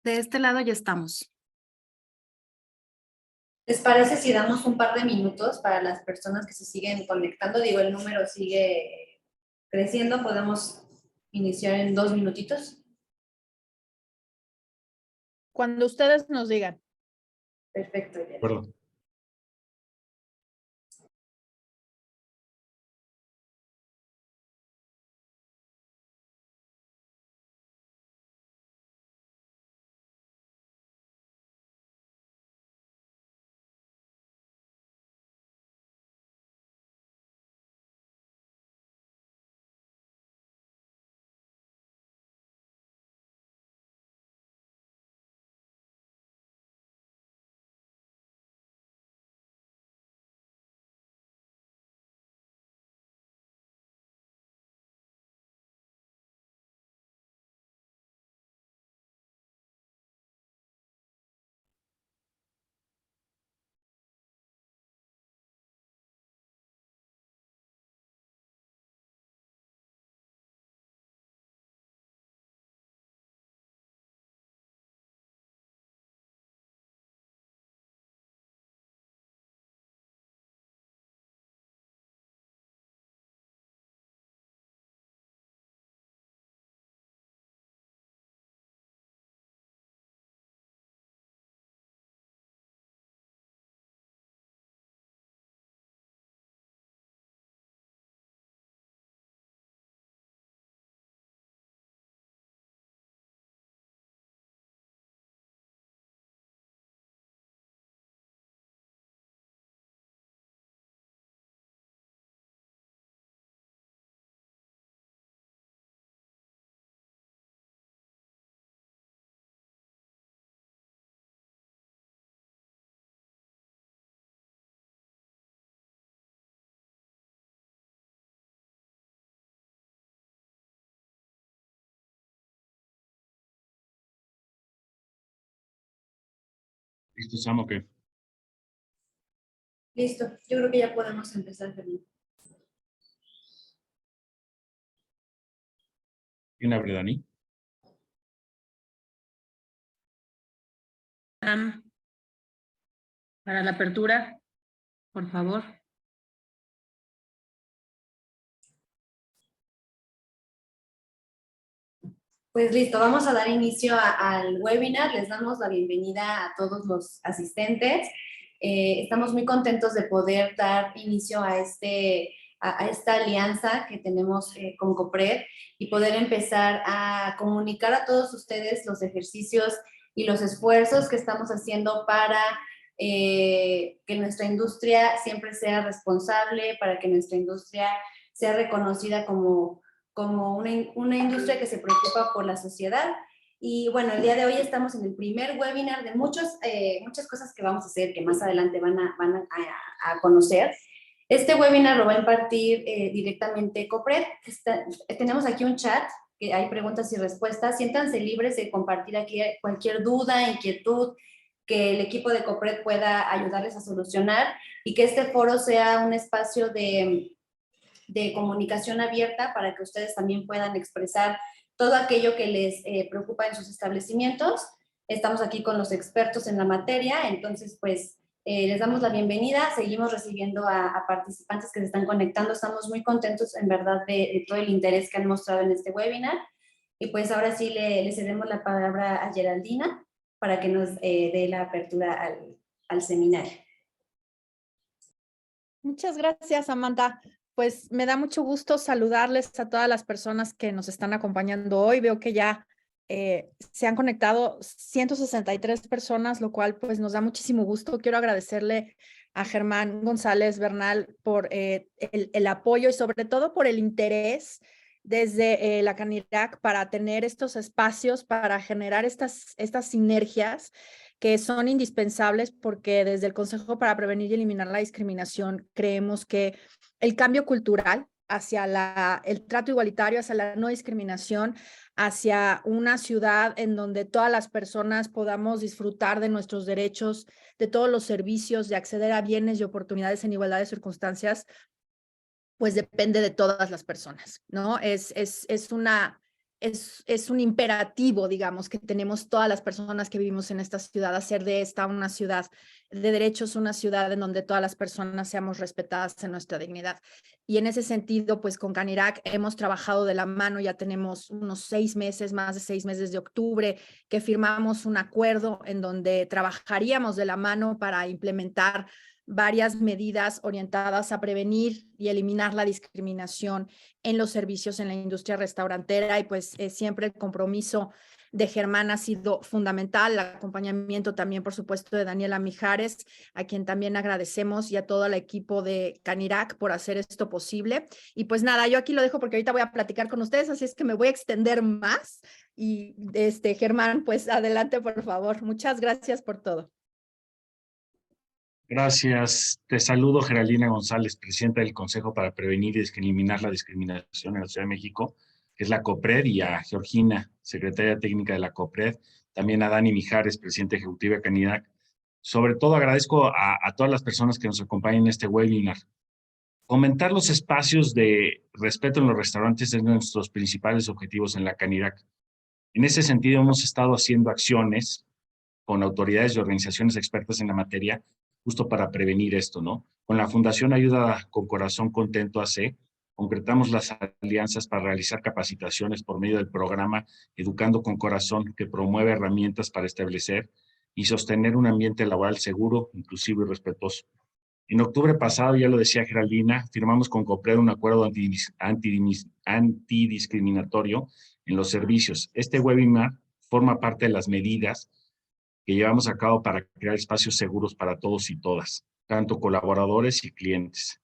De este lado ya estamos. ¿Les parece si damos un par de minutos para las personas que se siguen conectando? Digo, el número sigue creciendo. ¿Podemos iniciar en 2 minutitos? Cuando ustedes nos digan. Perfecto, ya. Perdón. ¿Listo, Sam, o qué? Listo, yo creo que ya podemos empezar, Fernando. ¿Quién abre, Dani? Para la apertura, por favor. Pues listo, vamos a dar inicio al webinar. Les damos la bienvenida a todos los asistentes. Estamos muy contentos de poder dar inicio a esta alianza que tenemos con COPRED y poder empezar a comunicar a todos ustedes los ejercicios y los esfuerzos que estamos haciendo para que nuestra industria siempre sea responsable, para que nuestra industria sea reconocida como una industria que se preocupa por la sociedad. Y bueno, el día de hoy estamos en el primer webinar de muchas cosas que vamos a hacer, que más adelante van a conocer. Este webinar lo va a impartir directamente COPRED. Tenemos aquí un chat, que hay preguntas y respuestas. Siéntanse libres de compartir aquí cualquier duda, inquietud, que el equipo de COPRED pueda ayudarles a solucionar y que este foro sea un espacio de comunicación abierta para que ustedes también puedan expresar todo aquello que les preocupa en sus establecimientos. Estamos aquí con los expertos en la materia, entonces pues les damos la bienvenida, seguimos recibiendo a participantes que se están conectando, estamos muy contentos en verdad de todo el interés que han mostrado en este webinar y pues ahora sí le cedemos la palabra a Geraldina para que nos dé la apertura al seminario. Muchas gracias, Samantha. Pues me da mucho gusto saludarles a todas las personas que nos están acompañando hoy. Veo que ya se han conectado 163 personas, lo cual pues nos da muchísimo gusto. Quiero agradecerle a Germán González Bernal por el apoyo y sobre todo por el interés desde la Canirac para tener estos espacios, para generar estas sinergias que son indispensables porque desde el Consejo para Prevenir y Eliminar la Discriminación creemos que el cambio cultural hacia el trato igualitario, hacia la no discriminación, hacia una ciudad en donde todas las personas podamos disfrutar de nuestros derechos, de todos los servicios, de acceder a bienes y oportunidades en igualdad de circunstancias, pues depende de todas las personas, ¿no? Es una es un imperativo, digamos, que tenemos todas las personas que vivimos en esta ciudad, hacer de esta una ciudad de derechos, una ciudad en donde todas las personas seamos respetadas en nuestra dignidad. Y en ese sentido, pues con Canirac hemos trabajado de la mano, ya tenemos unos 6 meses, más de 6 meses de octubre, que firmamos un acuerdo en donde trabajaríamos de la mano para implementar varias medidas orientadas a prevenir y eliminar la discriminación en los servicios en la industria restaurantera, y pues siempre el compromiso de Germán ha sido fundamental, el acompañamiento también, por supuesto, de Daniela Mijares, a quien también agradecemos, y a todo el equipo de Canirac por hacer esto posible. Y pues nada, yo aquí lo dejo porque ahorita voy a platicar con ustedes, así es que me voy a extender más. Y Germán, pues adelante, por favor. Muchas gracias por todo. Gracias. Te saludo, Geraldina González, presidenta del Consejo para Prevenir y Eliminar la Discriminación en la Ciudad de México, que es la COPRED, y a Georgina, secretaria técnica de la COPRED, también a Dani Mijares, presidente ejecutiva de Canirac. Sobre todo agradezco a todas las personas que nos acompañan en este webinar. Fomentar los espacios de respeto en los restaurantes es uno de nuestros principales objetivos en la Canirac. En ese sentido, hemos estado haciendo acciones con autoridades y organizaciones expertas en la materia, justo para prevenir esto, ¿no? Con la Fundación Ayuda con Corazón Contento AC, concretamos las alianzas para realizar capacitaciones por medio del programa Educando con Corazón, que promueve herramientas para establecer y sostener un ambiente laboral seguro, inclusivo y respetuoso. En octubre pasado, ya lo decía Geraldina, firmamos con COPRED un acuerdo antidiscriminatorio en los servicios. Este webinar forma parte de las medidas que llevamos a cabo para crear espacios seguros para todos y todas, tanto colaboradores y clientes.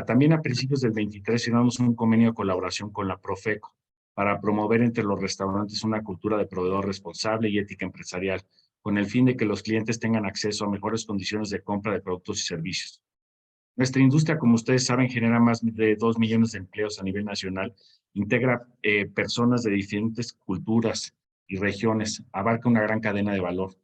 También a principios del 23 firmamos un convenio de colaboración con la Profeco para promover entre los restaurantes una cultura de proveedor responsable y ética empresarial, con el fin de que los clientes tengan acceso a mejores condiciones de compra de productos y servicios. Nuestra industria, como ustedes saben, genera más de 2 millones de empleos a nivel nacional, integra personas de diferentes culturas y regiones, abarca una gran cadena de valor.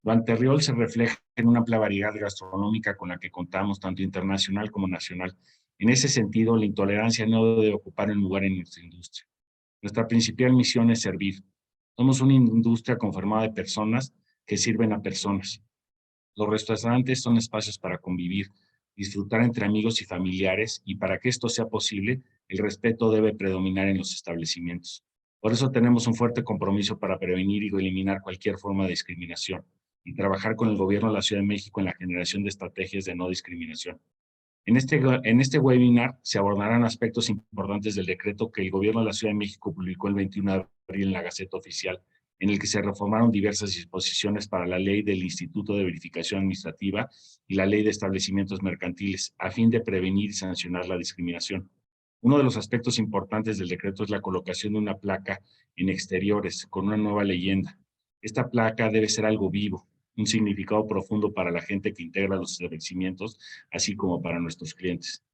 Lo anterior se refleja en una amplia variedad gastronómica con la que contamos, tanto internacional como nacional. En ese sentido, la intolerancia no debe ocupar un lugar en nuestra industria. Nuestra principal misión es servir. Somos una industria conformada de personas que sirven a personas. Los restaurantes son espacios para convivir, disfrutar entre amigos y familiares, y para que esto sea posible, el respeto debe predominar en los establecimientos. Por eso tenemos un fuerte compromiso para prevenir y eliminar cualquier forma de discriminación y trabajar con el gobierno de la Ciudad de México en la generación de estrategias de no discriminación. En este webinar se abordarán aspectos importantes del decreto que el gobierno de la Ciudad de México publicó el 21 de abril en la Gaceta Oficial, en el que se reformaron diversas disposiciones para la Ley del Instituto de Verificación Administrativa y la Ley de Establecimientos Mercantiles, a fin de prevenir y sancionar la discriminación. Uno de los aspectos importantes del decreto es la colocación de una placa en exteriores con una nueva leyenda. Esta placa debe ser algo vivo, un significado profundo para la gente que integra los establecimientos, así como para nuestros clientes.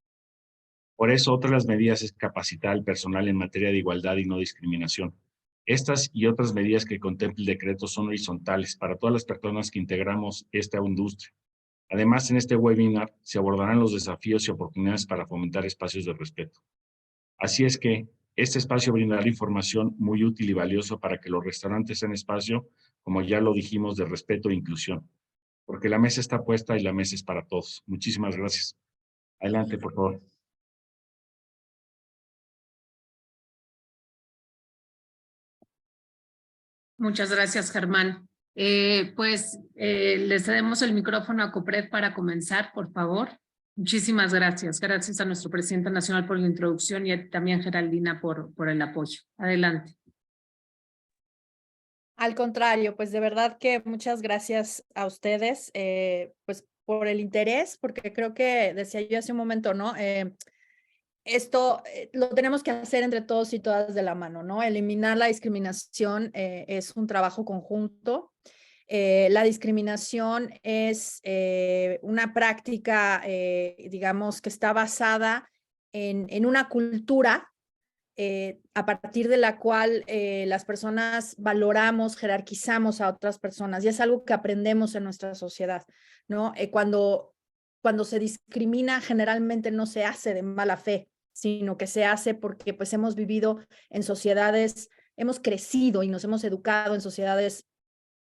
Por eso, otra de las medidas es capacitar al personal en materia de igualdad y no discriminación. Estas y otras medidas que contempla el decreto son horizontales para todas las personas que integramos esta industria. Además, en este webinar se abordarán los desafíos y oportunidades para fomentar espacios de respeto. Así es que este espacio brindará información muy útil y valioso para que los restaurantes sean espacio, como ya lo dijimos, de respeto e inclusión. Porque la mesa está puesta y la mesa es para todos. Muchísimas gracias. Adelante, por favor. Muchas gracias, Germán. Le cedemos el micrófono a COPRED para comenzar, por favor. Muchísimas gracias. Gracias a nuestro presidente nacional por la introducción y también Geraldina por el apoyo. Adelante. Al contrario, pues de verdad que muchas gracias a ustedes, pues por el interés, porque creo que decía yo hace un momento, ¿no? Esto lo tenemos que hacer entre todos y todas de la mano, ¿no? Eliminar la discriminación es un trabajo conjunto. La discriminación es una práctica, digamos, que está basada en una cultura a partir de la cual las personas valoramos, jerarquizamos a otras personas, y es algo que aprendemos en nuestra sociedad, ¿no? Cuando se discrimina, generalmente no se hace de mala fe, sino que se hace porque pues hemos vivido en sociedades, hemos crecido y nos hemos educado en sociedades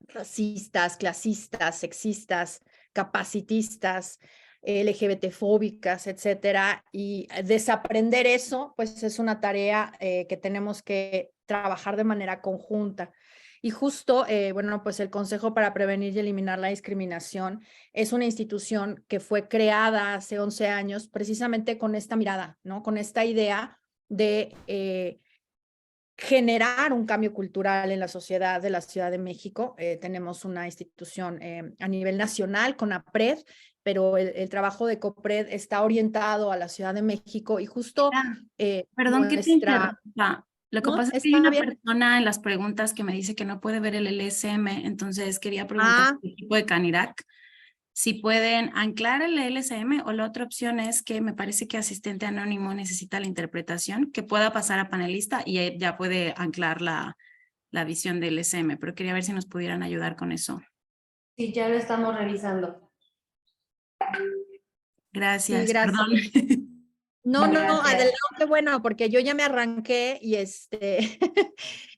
racistas, clasistas, sexistas, capacitistas, LGBT-fóbicas, etcétera, y desaprender eso, pues es una tarea que tenemos que trabajar de manera conjunta. Y justo, bueno, pues el Consejo para Prevenir y Eliminar la Discriminación es una institución que fue creada hace 11 años precisamente con esta mirada, ¿no? Con esta idea de generar un cambio cultural en la sociedad de la Ciudad de México. Tenemos una institución a nivel nacional con APRED, pero el trabajo de COPRED está orientado a la Ciudad de México y justo Perdón que te interrumpa. Lo que No, pasa es que hay está una bien. persona en las preguntas que me dice que no puede ver el LSM, entonces quería preguntar al equipo de Canirac si pueden anclar el LSM, o la otra opción es que me parece que asistente anónimo necesita la interpretación, que pueda pasar a panelista y ya puede anclar la visión del LSM, pero quería ver si nos pudieran ayudar con eso. Sí, ya lo estamos revisando. Gracias, Sí, gracias. perdón. No, Gracias. adelante, bueno, porque yo ya me arranqué y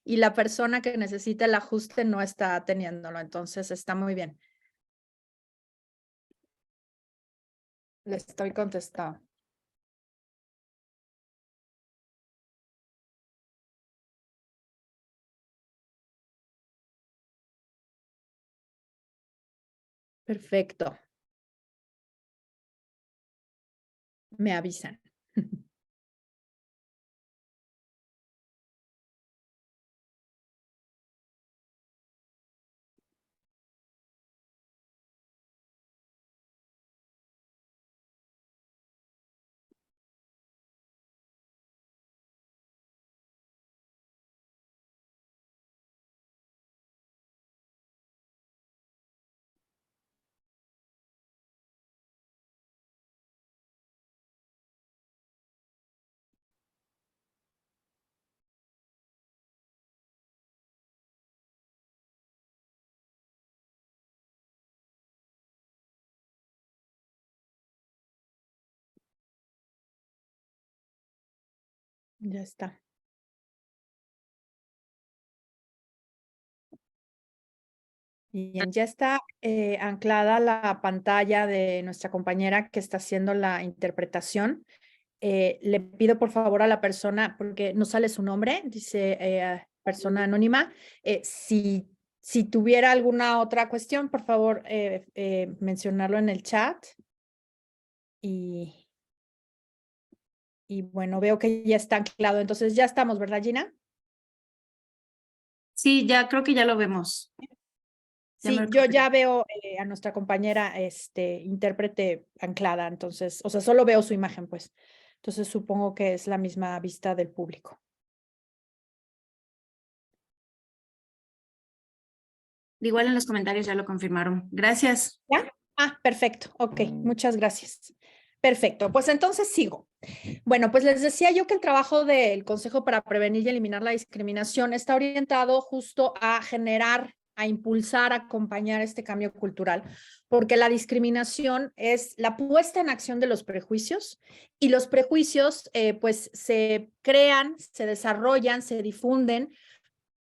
y la persona que necesita el ajuste no está teniéndolo, entonces está muy bien. Le estoy contestando. Perfecto. Me avisan. Ya está. Bien, ya está anclada la pantalla de nuestra compañera que está haciendo la interpretación. Le pido por favor a la persona, porque no sale su nombre, dice persona anónima, si tuviera alguna otra cuestión, por favor mencionarlo en el chat. Y bueno, veo que ya está anclado, entonces ya estamos, ¿verdad, Gina? Sí, ya creo que ya lo vemos. Ya Sí, me yo recuperé. ya veo a nuestra compañera intérprete anclada, entonces, o sea, solo veo su imagen, pues. Entonces supongo que es la misma vista del público. Igual en los comentarios ya lo confirmaron. Gracias. ¿Ya? Ah, perfecto. Ok, muchas gracias. Perfecto, pues entonces sigo. Bueno, pues les decía yo que el trabajo del Consejo para Prevenir y Eliminar la Discriminación está orientado justo a generar, a impulsar, a acompañar este cambio cultural, porque la discriminación es la puesta en acción de los prejuicios y los prejuicios pues se crean, se desarrollan, se difunden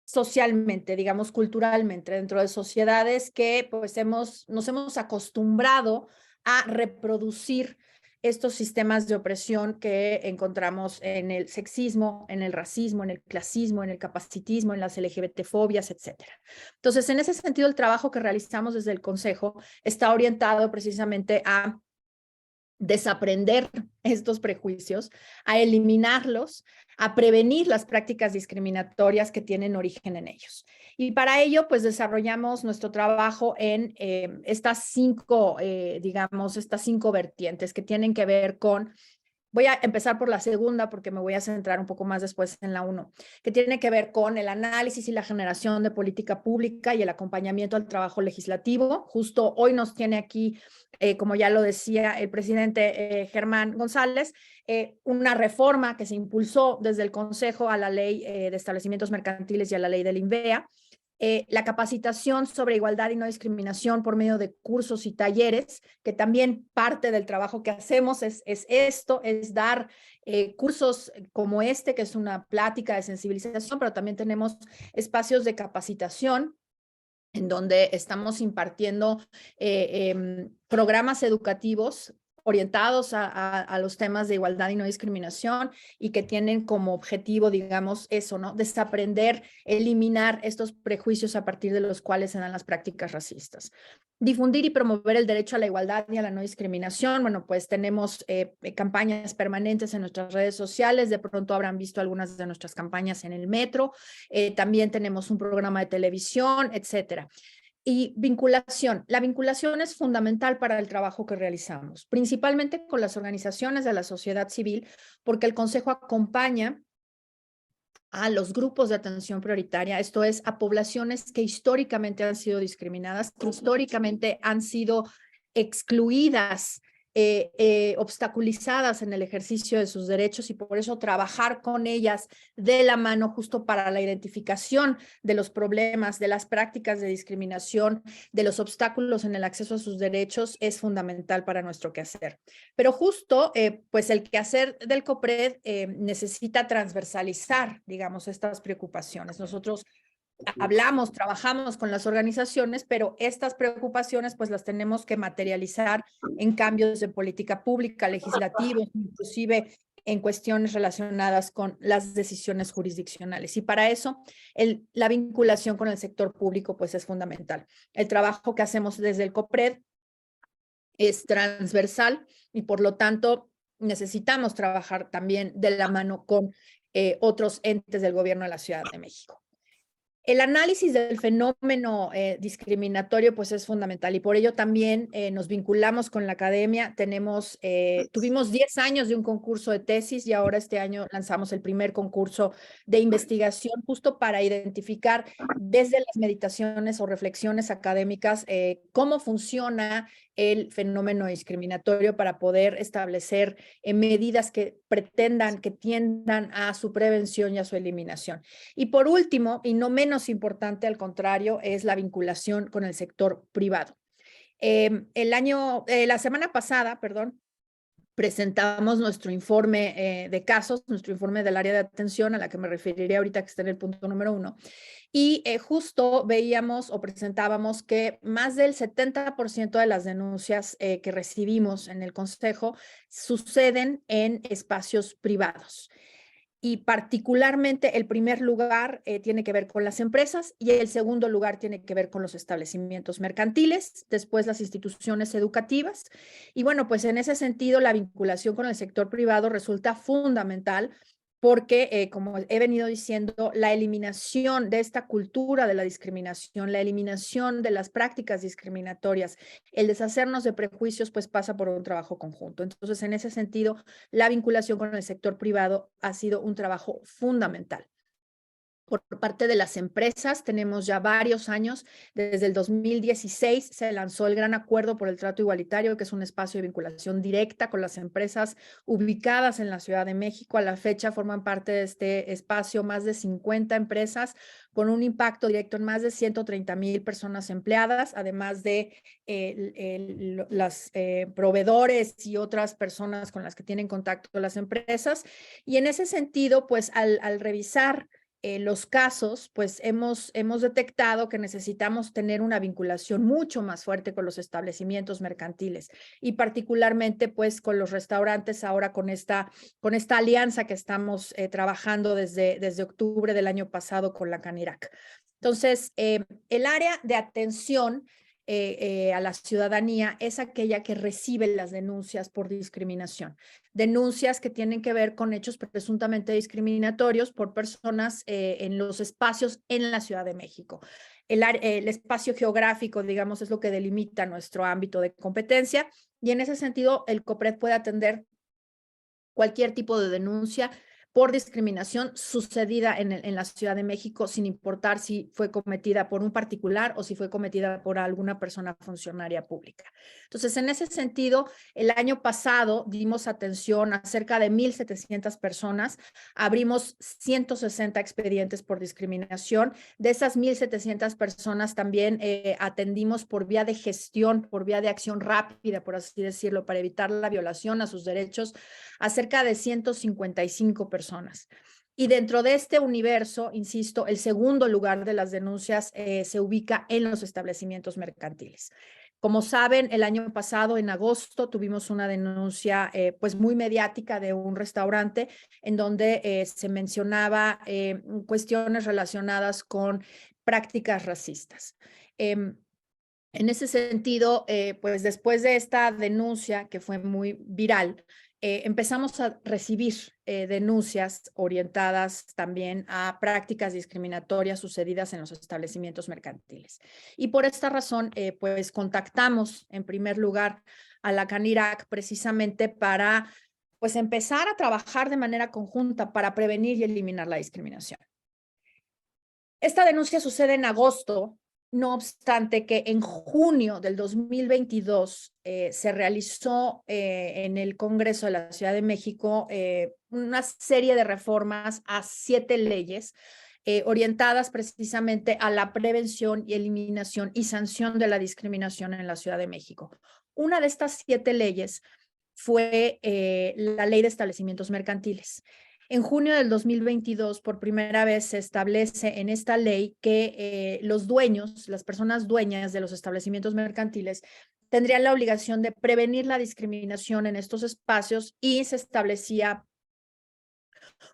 socialmente, digamos culturalmente, dentro de sociedades que pues nos hemos acostumbrado a reproducir estos sistemas de opresión que encontramos en el sexismo, en el racismo, en el clasismo, en el capacitismo, en las LGBT-fobias, etcétera. Entonces, en ese sentido, el trabajo que realizamos desde el Consejo está orientado precisamente a desaprender estos prejuicios, a eliminarlos, a prevenir las prácticas discriminatorias que tienen origen en ellos. Y para ello, pues desarrollamos nuestro trabajo en estas cinco vertientes que tienen que ver con. Voy a empezar por la segunda porque me voy a centrar un poco más después en la 1, que tiene que ver con el análisis y la generación de política pública y el acompañamiento al trabajo legislativo. Justo hoy nos tiene aquí, como ya lo decía el presidente Germán González, una reforma que se impulsó desde el Consejo a la Ley de Establecimientos Mercantiles y a la Ley del INVEA, La capacitación sobre igualdad y no discriminación por medio de cursos y talleres, que también parte del trabajo que hacemos es dar cursos como este, que es una plática de sensibilización, pero también tenemos espacios de capacitación en donde estamos impartiendo programas educativos orientados a los temas de igualdad y no discriminación y que tienen como objetivo, digamos, eso, ¿no? Desaprender, eliminar estos prejuicios a partir de los cuales se dan las prácticas racistas. Difundir y promover el derecho a la igualdad y a la no discriminación. Bueno, pues tenemos campañas permanentes en nuestras redes sociales. De pronto habrán visto algunas de nuestras campañas en el metro. También tenemos un programa de televisión, etcétera. Y vinculación. La vinculación es fundamental para el trabajo que realizamos, principalmente con las organizaciones de la sociedad civil, porque el Consejo acompaña a los grupos de atención prioritaria, esto es, a poblaciones que históricamente han sido discriminadas, que históricamente han sido excluidas, obstaculizadas en el ejercicio de sus derechos, y por eso trabajar con ellas de la mano justo para la identificación de los problemas, de las prácticas de discriminación, de los obstáculos en el acceso a sus derechos es fundamental para nuestro quehacer. Pero justo, pues el quehacer del COPRED necesita transversalizar, digamos, estas preocupaciones. Nosotros hablamos, trabajamos con las organizaciones, pero estas preocupaciones pues las tenemos que materializar en cambios de política pública, legislativos, inclusive en cuestiones relacionadas con las decisiones jurisdiccionales. Y para eso la vinculación con el sector público pues es fundamental. El trabajo que hacemos desde el COPRED es transversal y por lo tanto necesitamos trabajar también de la mano con otros entes del gobierno de la Ciudad de México. El análisis del fenómeno discriminatorio pues es fundamental y por ello también nos vinculamos con la academia. Tuvimos 10 años de un concurso de tesis y ahora este año lanzamos el primer concurso de investigación justo para identificar desde las meditaciones o reflexiones académicas cómo funciona el fenómeno discriminatorio para poder establecer medidas que pretendan, que tiendan a su prevención y a su eliminación. Y por último, y no menos importante, al contrario, es la vinculación con el sector privado. La semana pasada, presentamos nuestro informe de casos, nuestro informe del área de atención, a la que me referiré ahorita, que está en el punto número 1. Y justo veíamos o presentábamos que más del 70% de las denuncias que recibimos en el Consejo suceden en espacios privados. Y particularmente el primer lugar tiene que ver con las empresas y el segundo lugar tiene que ver con los establecimientos mercantiles, después las instituciones educativas. Y bueno, pues en ese sentido la vinculación con el sector privado resulta fundamental porque, como he venido diciendo, la eliminación de esta cultura de la discriminación, la eliminación de las prácticas discriminatorias, el deshacernos de prejuicios, pues pasa por un trabajo conjunto. Entonces, en ese sentido, la vinculación con el sector privado ha sido un trabajo fundamental. Por parte de las empresas, tenemos ya varios años, desde el 2016 se lanzó el Gran Acuerdo por el Trato Igualitario, que es un espacio de vinculación directa con las empresas ubicadas en la Ciudad de México. A la fecha forman parte de este espacio más de 50 empresas con un impacto directo en más de 130,000 personas empleadas, además de los proveedores y otras personas con las que tienen contacto las empresas. Y en ese sentido, pues al revisar los casos, pues hemos detectado que necesitamos tener una vinculación mucho más fuerte con los establecimientos mercantiles y particularmente pues con los restaurantes ahora con esta alianza que estamos trabajando desde octubre del año pasado con la Canirac. Entonces, el área de atención a la ciudadanía es aquella que recibe las denuncias por discriminación. Denuncias que tienen que ver con hechos presuntamente discriminatorios por personas en los espacios en la Ciudad de México. El espacio geográfico, digamos, es lo que delimita nuestro ámbito de competencia y en ese sentido el COPRED puede atender cualquier tipo de denuncia por discriminación sucedida en la Ciudad de México, sin importar si fue cometida por un particular o si fue cometida por alguna persona funcionaria pública. Entonces, en ese sentido, el año pasado dimos atención a cerca de 1,700 personas, abrimos 160 expedientes por discriminación. De esas 1,700 personas también atendimos por vía de gestión, por vía de acción rápida, por así decirlo, para evitar la violación a sus derechos, a cerca de 155 personas. Y dentro de este universo, insisto, el segundo lugar de las denuncias se ubica en los establecimientos mercantiles. Como saben, el año pasado, en agosto, tuvimos una denuncia pues muy mediática de un restaurante en donde se mencionaba cuestiones relacionadas con prácticas racistas. En ese sentido, pues después de esta denuncia que fue muy viral, empezamos a recibir denuncias orientadas también a prácticas discriminatorias sucedidas en los establecimientos mercantiles. Y por esta razón, pues contactamos en primer lugar a la CANIRAC precisamente para pues empezar a trabajar de manera conjunta para prevenir y eliminar la discriminación. Esta denuncia sucede en agosto. No obstante que en junio del 2022 se realizó en el Congreso de la Ciudad de México una serie de reformas a 7 leyes orientadas precisamente a la prevención y eliminación y sanción de la discriminación en la Ciudad de México. Una de estas 7 leyes fue la Ley de Establecimientos Mercantiles. En junio del 2022, por primera vez se establece en esta ley que los dueños, las personas dueñas de los establecimientos mercantiles, tendrían la obligación de prevenir la discriminación en estos espacios y se establecía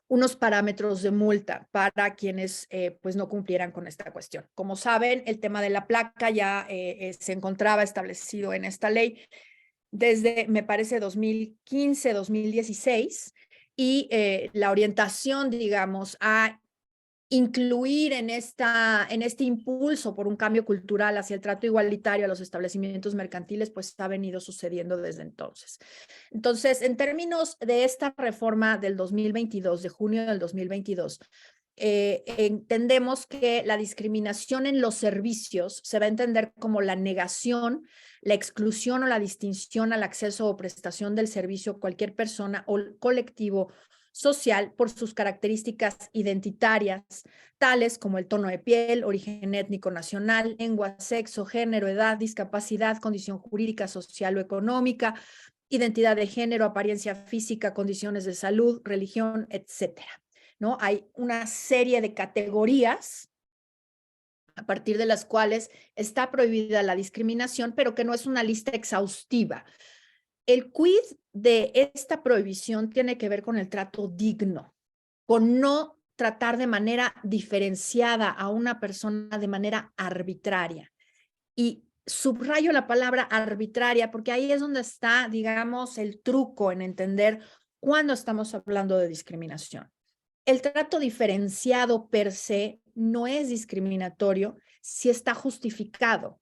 unos parámetros de multa para quienes pues no cumplieran con esta cuestión. Como saben, el tema de la placa ya se encontraba establecido en esta ley desde, me parece, 2015, 2016. Y la orientación, digamos, a incluir en este impulso por un cambio cultural hacia el trato igualitario a los establecimientos mercantiles, pues ha venido sucediendo desde entonces. Entonces, en términos de esta reforma del 2022, de junio del 2022, entendemos que la discriminación en los servicios se va a entender como la negación, la exclusión o la distinción al acceso o prestación del servicio a cualquier persona o colectivo social por sus características identitarias, tales como el tono de piel, origen étnico nacional, lengua, sexo, género, edad, discapacidad, condición jurídica, social o económica, identidad de género, apariencia física, condiciones de salud, religión, etcétera. ¿No? Hay una serie de categorías a partir de las cuales está prohibida la discriminación, pero que no es una lista exhaustiva. El quid de esta prohibición tiene que ver con el trato digno, con no tratar de manera diferenciada a una persona de manera arbitraria. Y subrayo la palabra arbitraria porque ahí es donde está, digamos, el truco en entender cuándo estamos hablando de discriminación. El trato diferenciado per se no es discriminatorio si está justificado.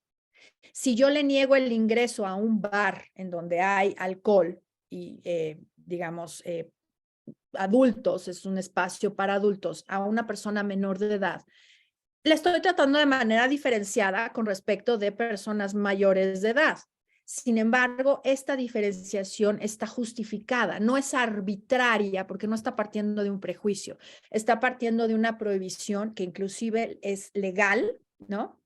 Si yo le niego el ingreso a un bar en donde hay alcohol y, digamos, adultos, es un espacio para adultos, a una persona menor de edad, le estoy tratando de manera diferenciada con respecto de personas mayores de edad. Sin embargo, esta diferenciación está justificada, no es arbitraria porque no está partiendo de un prejuicio, está partiendo de una prohibición que inclusive es legal, ¿no?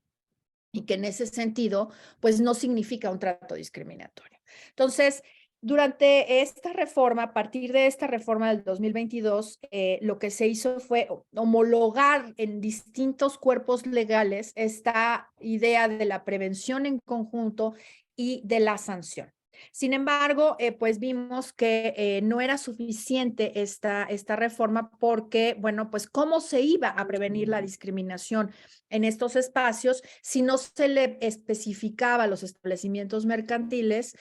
Y que en ese sentido, pues no significa un trato discriminatorio. Entonces, durante esta reforma, a partir de esta reforma del 2022, lo que se hizo fue homologar en distintos cuerpos legales esta idea de la prevención en conjunto y de la sanción. Sin embargo, pues vimos que no era suficiente esta reforma porque, bueno, pues cómo se iba a prevenir la discriminación en estos espacios si no se le especificaba a los establecimientos mercantiles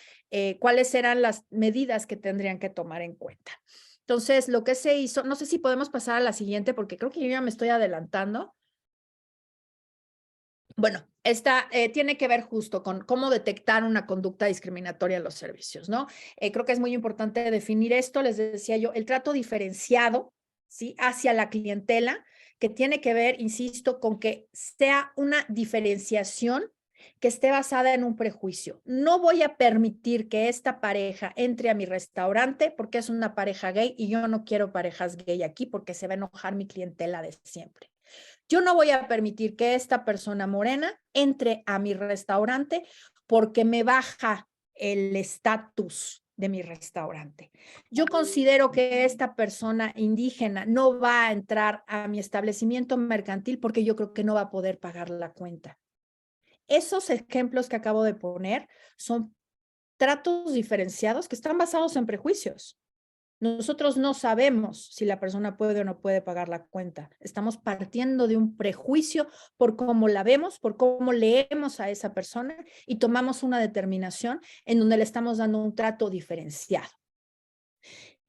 cuáles eran las medidas que tendrían que tomar en cuenta. Entonces, lo que se hizo, no sé si podemos pasar a la siguiente porque creo que yo ya me estoy adelantando. Bueno, esta tiene que ver justo con cómo detectar una conducta discriminatoria en los servicios, ¿no? Creo que es muy importante definir esto. Les decía yo, el trato diferenciado ¿sí? Hacia la clientela, que tiene que ver, insisto, con que sea una diferenciación que esté basada en un prejuicio. No voy a permitir que esta pareja entre a mi restaurante porque es una pareja gay y yo no quiero parejas gay aquí porque se va a enojar mi clientela de siempre. Yo no voy a permitir que esta persona morena entre a mi restaurante porque me baja el estatus de mi restaurante. Yo considero que esta persona indígena no va a entrar a mi establecimiento mercantil porque yo creo que no va a poder pagar la cuenta. Esos ejemplos que acabo de poner son tratos diferenciados que están basados en prejuicios. Nosotros no sabemos si la persona puede o no puede pagar la cuenta. Estamos partiendo de un prejuicio por cómo la vemos, por cómo leemos a esa persona y tomamos una determinación en donde le estamos dando un trato diferenciado.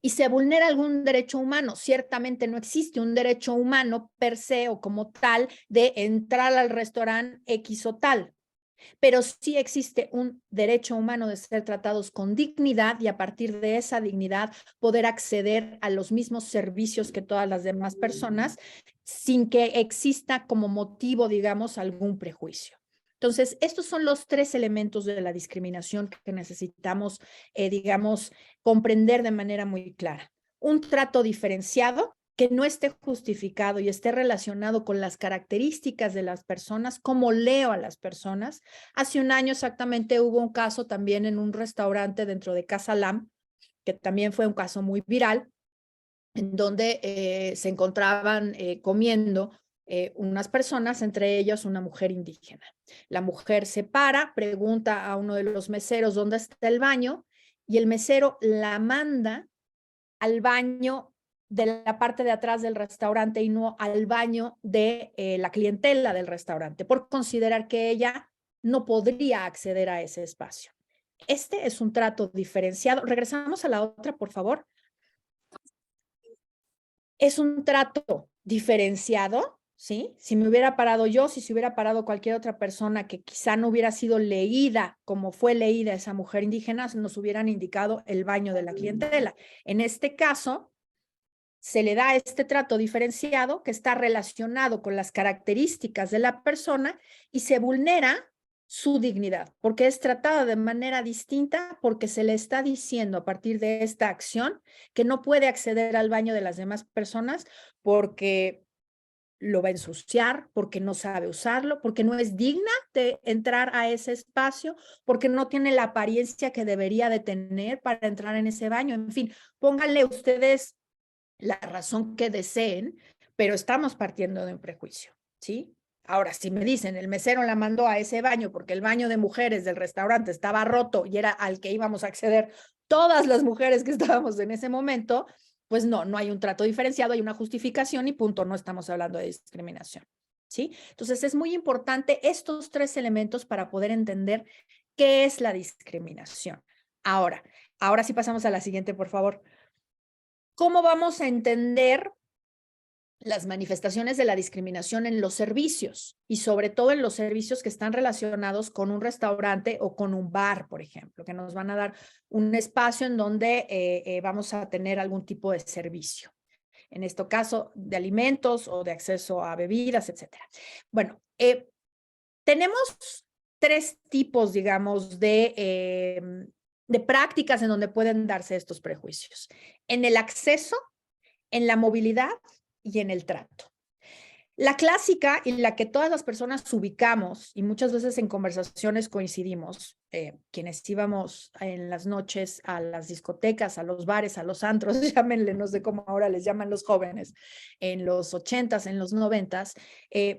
Y se vulnera algún derecho humano. Ciertamente no existe un derecho humano per se o como tal de entrar al restaurante X o tal. Pero sí existe un derecho humano de ser tratados con dignidad y a partir de esa dignidad poder acceder a los mismos servicios que todas las demás personas sin que exista como motivo, digamos, algún prejuicio. Entonces, estos son los 3 elementos de la discriminación que necesitamos, digamos, comprender de manera muy clara. Un trato diferenciado, que no esté justificado y esté relacionado con las características de las personas, cómo leo a las personas. Hace un año exactamente hubo un caso también en un restaurante dentro de Casa Lam, que también fue un caso muy viral, en donde se encontraban comiendo unas personas, entre ellas una mujer indígena. La mujer se para, pregunta a uno de los meseros dónde está el baño y el mesero la manda al baño de la parte de atrás del restaurante y no al baño de la clientela del restaurante, por considerar que ella no podría acceder a ese espacio. Este es un trato diferenciado. Regresamos a la otra, por favor. Es un trato diferenciado, ¿sí? Si me hubiera parado yo, si se hubiera parado cualquier otra persona que quizá no hubiera sido leída como fue leída esa mujer indígena, nos hubieran indicado el baño de la clientela. En este caso, se le da este trato diferenciado que está relacionado con las características de la persona y se vulnera su dignidad, porque es tratada de manera distinta, porque se le está diciendo a partir de esta acción que no puede acceder al baño de las demás personas porque lo va a ensuciar, porque no sabe usarlo, porque no es digna de entrar a ese espacio, porque no tiene la apariencia que debería de tener para entrar en ese baño. En fin, pónganle ustedes la razón que deseen, pero estamos partiendo de un prejuicio, ¿sí? Ahora, si me dicen, el mesero la mandó a ese baño porque el baño de mujeres del restaurante estaba roto y era al que íbamos a acceder todas las mujeres que estábamos en ese momento, pues no hay un trato diferenciado, hay una justificación y punto, no estamos hablando de discriminación, ¿sí? Entonces, es muy importante estos 3 elementos para poder entender qué es la discriminación. Ahora sí pasamos a la siguiente, por favor. ¿Cómo vamos a entender las manifestaciones de la discriminación en los servicios y sobre todo en los servicios que están relacionados con un restaurante o con un bar, por ejemplo, que nos van a dar un espacio en donde vamos a tener algún tipo de servicio? En este caso, de alimentos o de acceso a bebidas, etcétera. Bueno, tenemos 3 tipos, digamos, de prácticas en donde pueden darse estos prejuicios. En el acceso, en la movilidad y en el trato. La clásica y la que todas las personas ubicamos y muchas veces en conversaciones coincidimos, quienes íbamos en las noches a las discotecas, a los bares, a los antros, llámenle, no sé cómo ahora les llaman los jóvenes, en los 80s, en los 90s,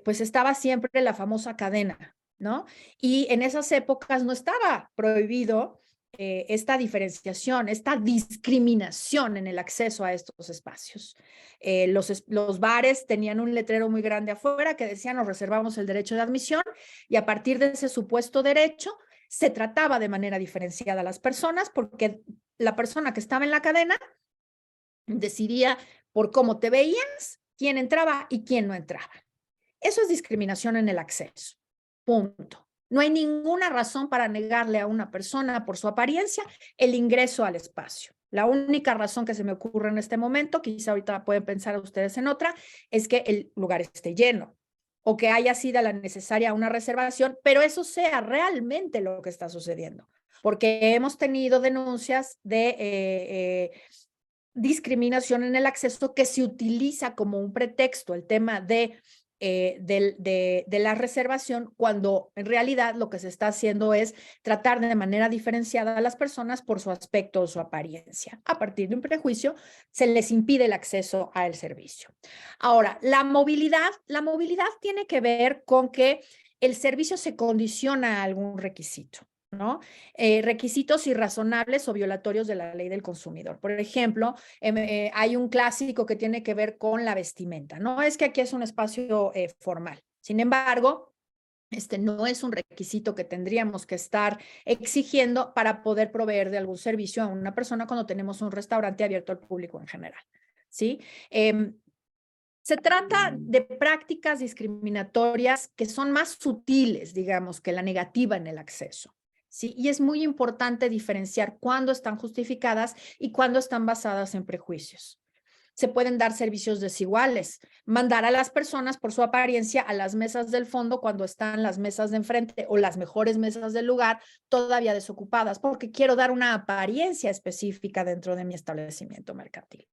pues estaba siempre la famosa cadena, ¿no? Y en esas épocas no estaba prohibido esta diferenciación, esta discriminación en el acceso a estos espacios. Los bares tenían un letrero muy grande afuera que decía nos reservamos el derecho de admisión y a partir de ese supuesto derecho se trataba de manera diferenciada a las personas porque la persona que estaba en la cadena decidía por cómo te veías, quién entraba y quién no entraba. Eso es discriminación en el acceso. Punto. No hay ninguna razón para negarle a una persona por su apariencia el ingreso al espacio. La única razón que se me ocurre en este momento, quizá ahorita pueden pensar ustedes en otra, es que el lugar esté lleno o que haya sido la necesaria una reservación, pero eso sea realmente lo que está sucediendo. Porque hemos tenido denuncias de discriminación en el acceso que se utiliza como un pretexto el tema de la reservación, cuando en realidad lo que se está haciendo es tratar de manera diferenciada a las personas por su aspecto o su apariencia. A partir de un prejuicio, se les impide el acceso al servicio. Ahora, la movilidad tiene que ver con que el servicio se condiciona a algún requisito, ¿no? Requisitos irrazonables o violatorios de la ley del consumidor. Por ejemplo, hay un clásico que tiene que ver con la vestimenta, ¿no? Es que aquí es un espacio formal. Sin embargo, no es un requisito que tendríamos que estar exigiendo para poder proveer de algún servicio a una persona cuando tenemos un restaurante abierto al público en general, ¿sí? Se trata de prácticas discriminatorias que son más sutiles, digamos, que la negativa en el acceso. ¿Sí? Y es muy importante diferenciar cuándo están justificadas y cuándo están basadas en prejuicios. Se pueden dar servicios desiguales, mandar a las personas por su apariencia a las mesas del fondo cuando están las mesas de enfrente o las mejores mesas del lugar todavía desocupadas, porque quiero dar una apariencia específica dentro de mi establecimiento mercantil.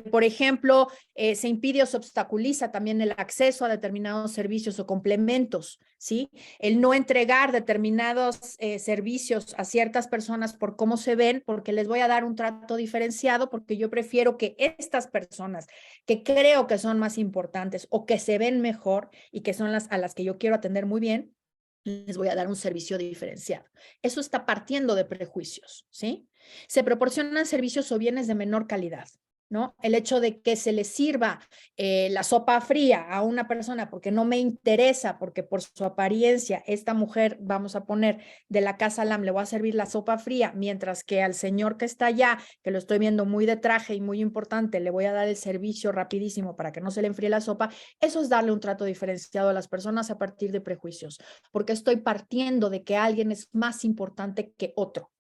Por ejemplo, se impide o se obstaculiza también el acceso a determinados servicios o complementos, ¿sí? El no entregar determinados servicios a ciertas personas por cómo se ven, porque les voy a dar un trato diferenciado, porque yo prefiero que estas personas que creo que son más importantes o que se ven mejor y que son a las que yo quiero atender muy bien, les voy a dar un servicio diferenciado. Eso está partiendo de prejuicios, ¿sí? Se proporcionan servicios o bienes de menor calidad, ¿no? El hecho de que se le sirva la sopa fría a una persona porque no me interesa, porque por su apariencia, esta mujer, vamos a poner, de la Casa Lam, le voy a servir la sopa fría, mientras que al señor que está allá, que lo estoy viendo muy de traje y muy importante, le voy a dar el servicio rapidísimo para que no se le enfríe la sopa. Eso es darle un trato diferenciado a las personas a partir de prejuicios, porque estoy partiendo de que alguien es más importante que otro.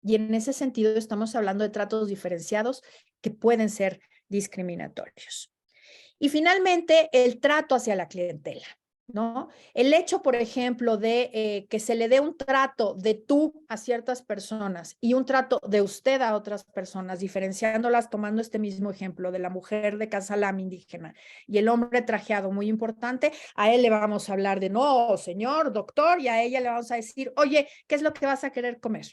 Y en ese sentido estamos hablando de tratos diferenciados que pueden ser discriminatorios. Y finalmente, el trato hacia la clientela, ¿no? El hecho, por ejemplo, de que se le dé un trato de tú a ciertas personas y un trato de usted a otras personas, diferenciándolas, tomando este mismo ejemplo de la mujer de Casa Lam indígena y el hombre trajeado, muy importante, a él le vamos a hablar de no, señor, doctor, y a ella le vamos a decir, oye, ¿qué es lo que vas a querer comer?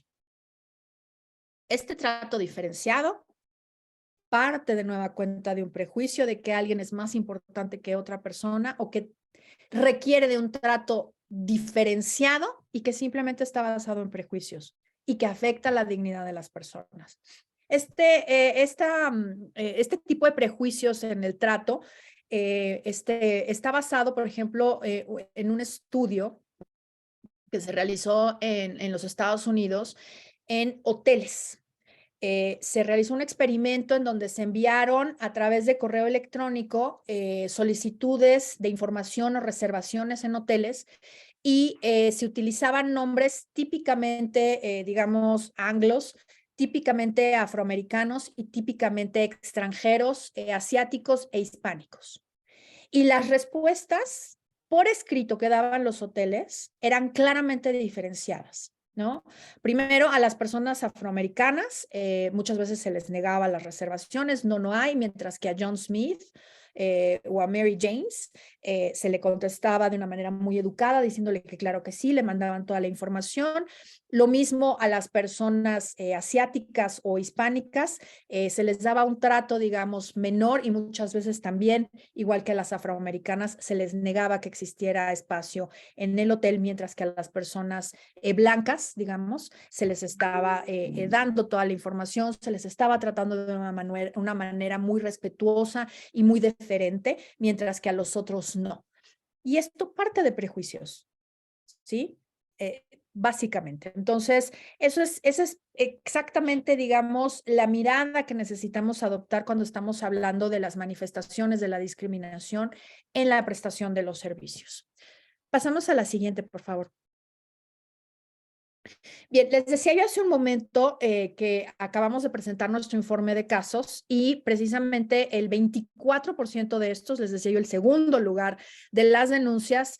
Este trato diferenciado parte de nueva cuenta de un prejuicio de que alguien es más importante que otra persona o que requiere de un trato diferenciado y que simplemente está basado en prejuicios y que afecta la dignidad de las personas. Este tipo de prejuicios en el trato está basado, por ejemplo, en un estudio que se realizó en los Estados Unidos en hoteles. Se realizó un experimento en donde se enviaron a través de correo electrónico solicitudes de información o reservaciones en hoteles y se utilizaban nombres típicamente, digamos, anglos, típicamente afroamericanos y típicamente extranjeros, asiáticos e hispánicos. Y las respuestas por escrito que daban los hoteles eran claramente diferenciadas, ¿no? Primero, a las personas afroamericanas, muchas veces se les negaba las reservaciones, no hay, mientras que a John Smith o a Mary James se le contestaba de una manera muy educada, diciéndole que claro que sí, le mandaban toda la información. Lo mismo a las personas asiáticas o hispánicas, se les daba un trato, digamos, menor y muchas veces también, igual que a las afroamericanas, se les negaba que existiera espacio en el hotel, mientras que a las personas blancas, digamos, se les estaba dando toda la información, se les estaba tratando de una manera muy respetuosa y muy diferente, mientras que a los otros no. Y esto parte de prejuicios, ¿sí? Básicamente. Entonces, esa es exactamente, digamos, la mirada que necesitamos adoptar cuando estamos hablando de las manifestaciones de la discriminación en la prestación de los servicios. Pasamos a la siguiente, por favor. Bien, les decía yo hace un momento que acabamos de presentar nuestro informe de casos y precisamente el 24% de estos, les decía yo, el segundo lugar de las denuncias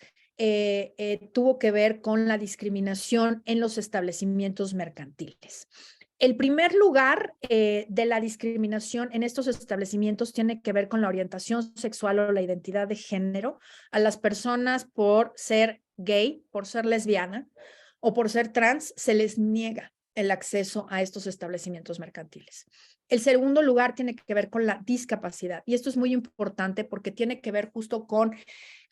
tuvo que ver con la discriminación en los establecimientos mercantiles. El primer lugar de la discriminación en estos establecimientos tiene que ver con la orientación sexual o la identidad de género a las personas por ser gay, por ser lesbiana o por ser trans, se les niega el acceso a estos establecimientos mercantiles. El segundo lugar tiene que ver con la discapacidad y esto es muy importante porque tiene que ver justo con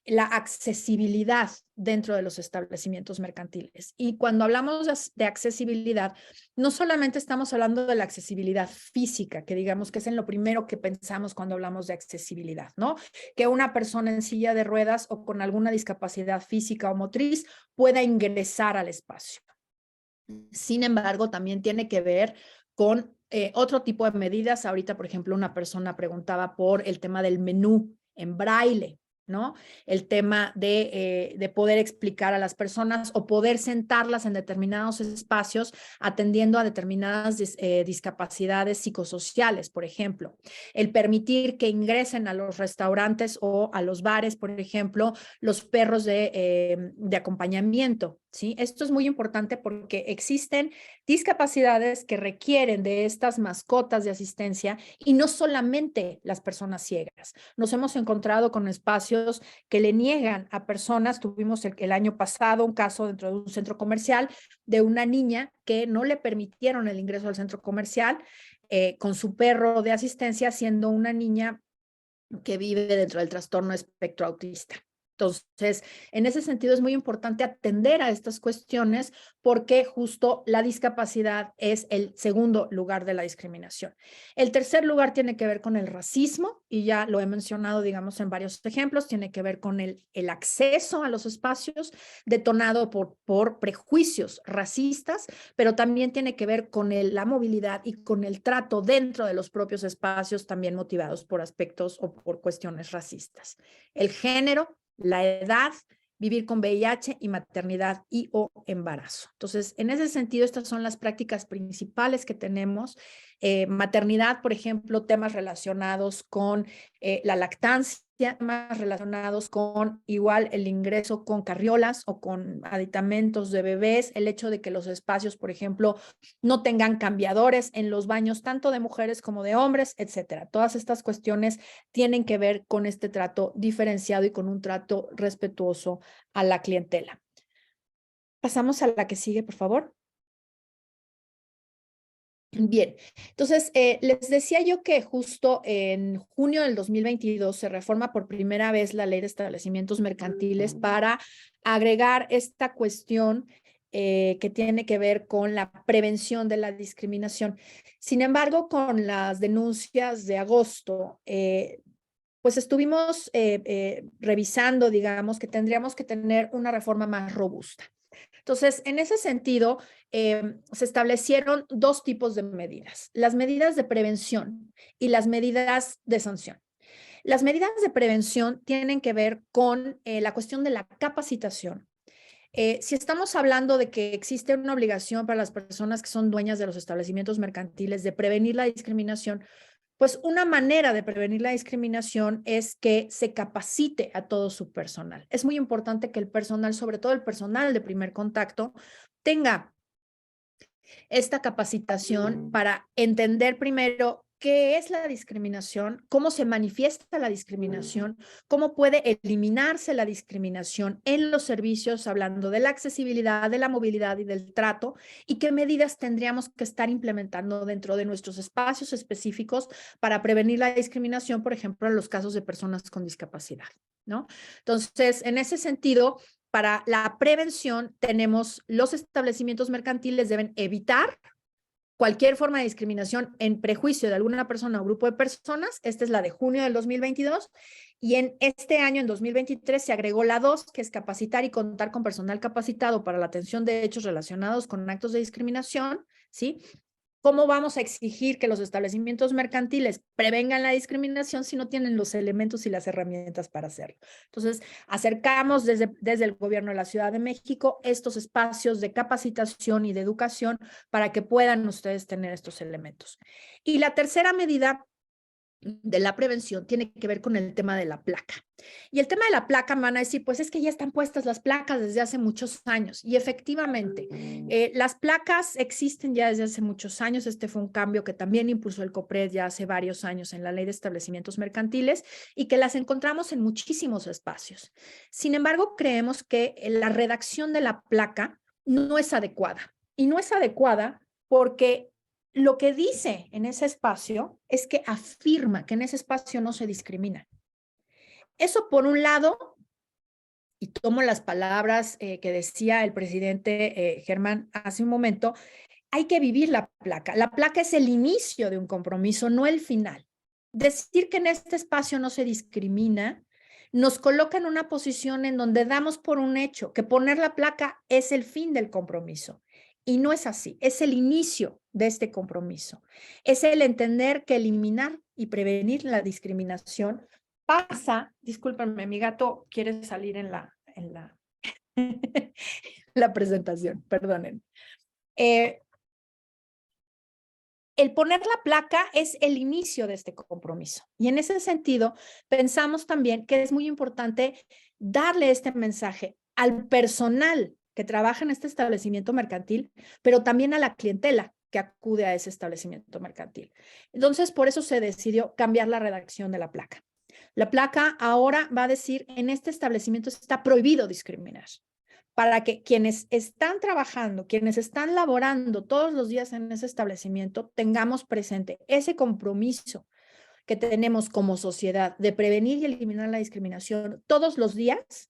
la accesibilidad dentro de los establecimientos mercantiles. Y cuando hablamos de accesibilidad, no solamente estamos hablando de la accesibilidad física, que digamos que es en lo primero que pensamos cuando hablamos de accesibilidad, ¿no? Que una persona en silla de ruedas o con alguna discapacidad física o motriz pueda ingresar al espacio. Sin embargo, también tiene que ver con otro tipo de medidas. Ahorita, por ejemplo, una persona preguntaba por el tema del menú en braille, ¿no? El tema de poder explicar a las personas o poder sentarlas en determinados espacios atendiendo a determinadas discapacidades psicosociales, por ejemplo. El permitir que ingresen a los restaurantes o a los bares, por ejemplo, los perros de acompañamiento, ¿sí? Esto es muy importante porque existen discapacidades que requieren de estas mascotas de asistencia y no solamente las personas ciegas. Nos hemos encontrado con espacios que le niegan a personas. Tuvimos el año pasado un caso dentro de un centro comercial de una niña que no le permitieron el ingreso al centro comercial con su perro de asistencia, siendo una niña que vive dentro del trastorno espectro autista. Entonces, en ese sentido es muy importante atender a estas cuestiones porque justo la discapacidad es el segundo lugar de la discriminación. El tercer lugar tiene que ver con el racismo y ya lo he mencionado, digamos, en varios ejemplos, tiene que ver con el acceso a los espacios detonado por prejuicios racistas, pero también tiene que ver con la movilidad y con el trato dentro de los propios espacios también motivados por aspectos o por cuestiones racistas. El género, la edad, vivir con VIH y maternidad y o embarazo. Entonces, en ese sentido, estas son las prácticas principales que tenemos. Maternidad, por ejemplo, temas relacionados con la lactancia, temas relacionados con igual el ingreso con carriolas o con aditamentos de bebés, el hecho de que los espacios, por ejemplo, no tengan cambiadores en los baños, tanto de mujeres como de hombres, etcétera. Todas estas cuestiones tienen que ver con este trato diferenciado y con un trato respetuoso a la clientela. Pasamos a la que sigue, por favor. Bien, entonces les decía yo que justo en junio del 2022 se reforma por primera vez la Ley de Establecimientos Mercantiles para agregar esta cuestión que tiene que ver con la prevención de la discriminación. Sin embargo, con las denuncias de agosto, pues estuvimos revisando, digamos, que tendríamos que tener una reforma más robusta. Entonces, en ese sentido, se establecieron dos tipos de medidas, las medidas de prevención y las medidas de sanción. Las medidas de prevención tienen que ver con la cuestión de la capacitación. Si estamos hablando de que existe una obligación para las personas que son dueñas de los establecimientos mercantiles de prevenir la discriminación, pues una manera de prevenir la discriminación es que se capacite a todo su personal. Es muy importante que el personal, sobre todo el personal de primer contacto, tenga esta capacitación para entender primero qué es la discriminación, cómo se manifiesta la discriminación, cómo puede eliminarse la discriminación en los servicios, hablando de la accesibilidad, de la movilidad y del trato, y qué medidas tendríamos que estar implementando dentro de nuestros espacios específicos para prevenir la discriminación, por ejemplo, en los casos de personas con discapacidad, ¿no? Entonces, en ese sentido, para la prevención tenemos los establecimientos mercantiles deben evitar cualquier forma de discriminación en prejuicio de alguna persona o grupo de personas. Esta es la de junio del 2022 y en este año, en 2023, se agregó la 2, que es capacitar y contar con personal capacitado para la atención de hechos relacionados con actos de discriminación, ¿sí? ¿Cómo vamos a exigir que los establecimientos mercantiles prevengan la discriminación si no tienen los elementos y las herramientas para hacerlo? Entonces, acercamos desde el gobierno de la Ciudad de México estos espacios de capacitación y de educación para que puedan ustedes tener estos elementos. Y la tercera medida de la prevención tiene que ver con el tema de la placa. Y el tema de la placa, me van a decir, pues es que ya están puestas las placas desde hace muchos años. Y efectivamente, las placas existen ya desde hace muchos años. Este fue un cambio que también impulsó el COPRED ya hace varios años en la Ley de Establecimientos Mercantiles y que las encontramos en muchísimos espacios. Sin embargo, creemos que la redacción de la placa no es adecuada. Y no es adecuada porque lo que dice en ese espacio es que afirma que en ese espacio no se discrimina. Eso por un lado, y tomo las palabras que decía el presidente Germán hace un momento, hay que vivir la placa. La placa es el inicio de un compromiso, no el final. Decir que en este espacio no se discrimina nos coloca en una posición en donde damos por un hecho que poner la placa es el fin del compromiso. Y no es así, es el inicio de este compromiso. Es el entender que eliminar y prevenir la discriminación pasa, discúlpenme, mi gato quiere salir en la la presentación, perdonen. El poner la placa es el inicio de este compromiso. Y en ese sentido, pensamos también que es muy importante darle este mensaje al personal que trabaja en este establecimiento mercantil, pero también a la clientela que acude a ese establecimiento mercantil. Entonces, por eso se decidió cambiar la redacción de la placa. La placa ahora va a decir, en este establecimiento está prohibido discriminar, para que quienes están trabajando, quienes están laborando todos los días en ese establecimiento, tengamos presente ese compromiso que tenemos como sociedad de prevenir y eliminar la discriminación todos los días,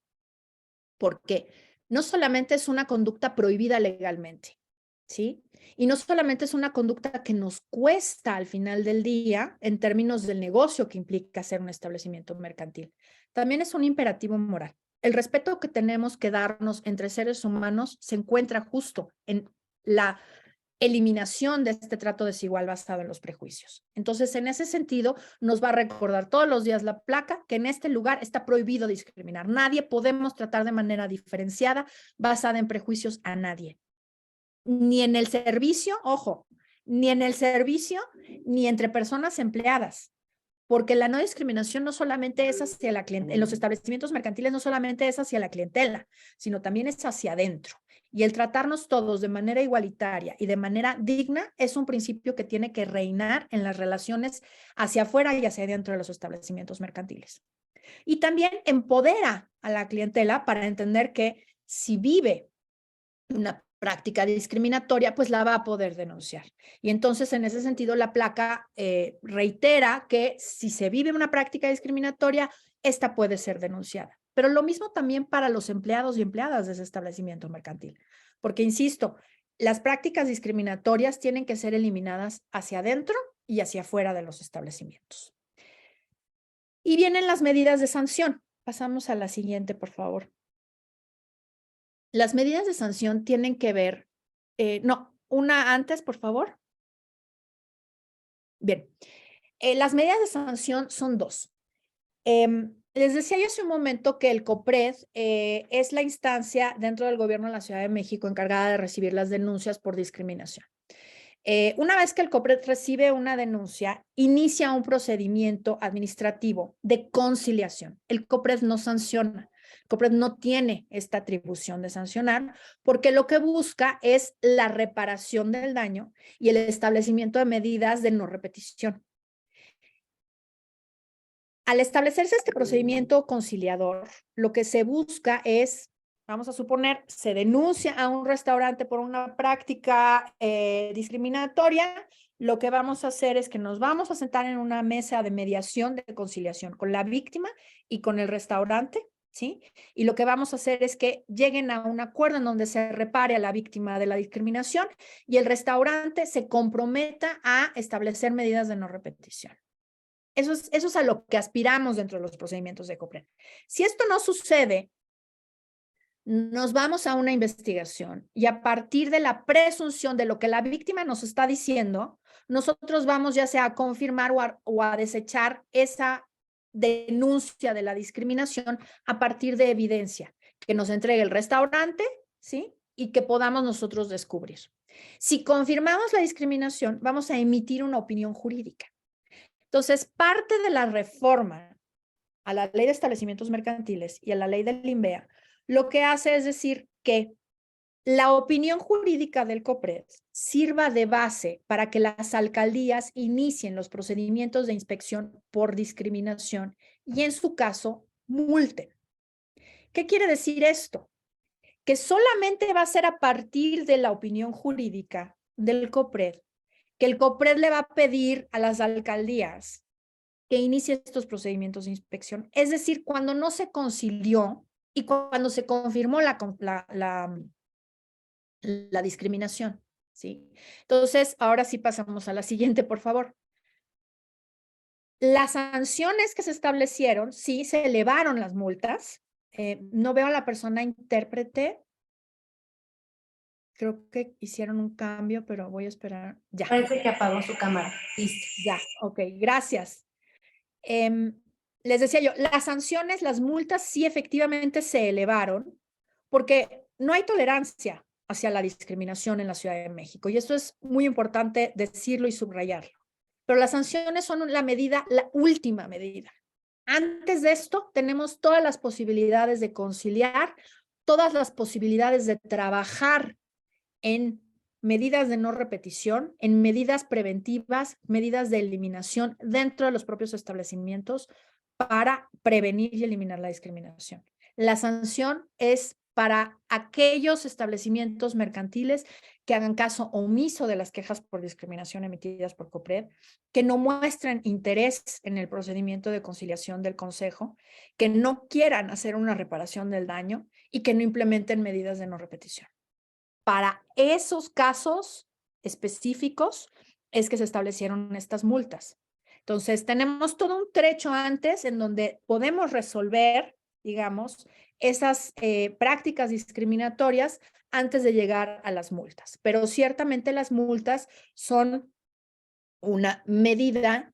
porque no solamente es una conducta prohibida legalmente, ¿sí? Y no solamente es una conducta que nos cuesta al final del día en términos del negocio que implica ser un establecimiento mercantil, también es un imperativo moral. El respeto que tenemos que darnos entre seres humanos se encuentra justo en la eliminación de este trato desigual basado en los prejuicios. Entonces, en ese sentido, nos va a recordar todos los días la placa que en este lugar está prohibido discriminar. Nadie podemos tratar de manera diferenciada, basada en prejuicios a nadie. Ni en el servicio, ojo, ni en el servicio, ni entre personas empleadas. Porque la no discriminación no solamente es hacia la clientela, en los establecimientos mercantiles no solamente es hacia la clientela, sino también es hacia adentro. Y el tratarnos todos de manera igualitaria y de manera digna es un principio que tiene que reinar en las relaciones hacia afuera y hacia adentro de los establecimientos mercantiles. Y también empodera a la clientela para entender que si vive una práctica discriminatoria, pues la va a poder denunciar. Y entonces, en ese sentido, la placa reitera que si se vive una práctica discriminatoria, esta puede ser denunciada. Pero lo mismo también para los empleados y empleadas de ese establecimiento mercantil. Porque, insisto, las prácticas discriminatorias tienen que ser eliminadas hacia adentro y hacia afuera de los establecimientos. Y vienen las medidas de sanción. Pasamos a la siguiente, por favor. Las medidas de sanción tienen que ver, una antes, por favor. Bien, las medidas de sanción son dos. Les decía yo hace un momento que el COPRED es la instancia dentro del gobierno de la Ciudad de México encargada de recibir las denuncias por discriminación. Una vez que el COPRED recibe una denuncia, inicia un procedimiento administrativo de conciliación. El COPRED no sanciona. El COPRED no tiene esta atribución de sancionar porque lo que busca es la reparación del daño y el establecimiento de medidas de no repetición. Al establecerse este procedimiento conciliador, lo que se busca es, vamos a suponer, se denuncia a un restaurante por una práctica discriminatoria, lo que vamos a hacer es que nos vamos a sentar en una mesa de mediación de conciliación con la víctima y con el restaurante, ¿sí? Y lo que vamos a hacer es que lleguen a un acuerdo en donde se repare a la víctima de la discriminación y el restaurante se comprometa a establecer medidas de no repetición. Eso es a lo que aspiramos dentro de los procedimientos de COPRED. Si esto no sucede, nos vamos a una investigación y a partir de la presunción de lo que la víctima nos está diciendo, nosotros vamos ya sea a confirmar o a desechar esa denuncia de la discriminación a partir de evidencia que nos entregue el restaurante, ¿sí? Y que podamos nosotros descubrir. Si confirmamos la discriminación, vamos a emitir una opinión jurídica. Entonces, parte de la reforma a la ley de establecimientos mercantiles y a la ley del INVEA, lo que hace es decir que la opinión jurídica del COPRED sirva de base para que las alcaldías inicien los procedimientos de inspección por discriminación y, en su caso, multen. ¿Qué quiere decir esto? Que solamente va a ser a partir de la opinión jurídica del COPRED que el COPRED le va a pedir a las alcaldías que inicie estos procedimientos de inspección. Es decir, cuando no se concilió y cuando se confirmó la discriminación, ¿sí? Entonces, ahora sí pasamos a la siguiente, por favor. Las sanciones que se establecieron, sí, se elevaron las multas. No veo a la persona intérprete. Creo que hicieron un cambio, pero voy a esperar. Ya. Parece que apagó su cámara. Listo. Ya, ok, gracias. Les decía yo, las sanciones, las multas sí efectivamente se elevaron porque no hay tolerancia hacia la discriminación en la Ciudad de México y esto es muy importante decirlo y subrayarlo. Pero las sanciones son la medida, la última medida. Antes de esto tenemos todas las posibilidades de conciliar, todas las posibilidades de trabajar en medidas de no repetición, en medidas preventivas, medidas de eliminación dentro de los propios establecimientos para prevenir y eliminar la discriminación. La sanción es para aquellos establecimientos mercantiles que hagan caso omiso de las quejas por discriminación emitidas por COPRED, que no muestren interés en el procedimiento de conciliación del Consejo, que no quieran hacer una reparación del daño y que no implementen medidas de no repetición. Para esos casos específicos es que se establecieron estas multas. Entonces, tenemos todo un trecho antes en donde podemos resolver, digamos, esas prácticas discriminatorias antes de llegar a las multas. Pero ciertamente las multas son una medida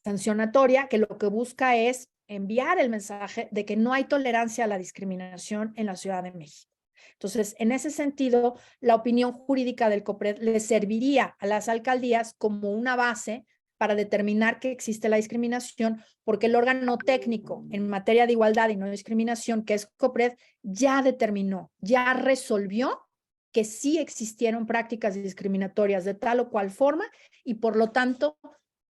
sancionatoria que lo que busca es enviar el mensaje de que no hay tolerancia a la discriminación en la Ciudad de México. Entonces, en ese sentido, la opinión jurídica del COPRED le serviría a las alcaldías como una base para determinar que existe la discriminación, porque el órgano técnico en materia de igualdad y no discriminación, que es COPRED, ya determinó, ya resolvió que sí existieron prácticas discriminatorias de tal o cual forma y por lo tanto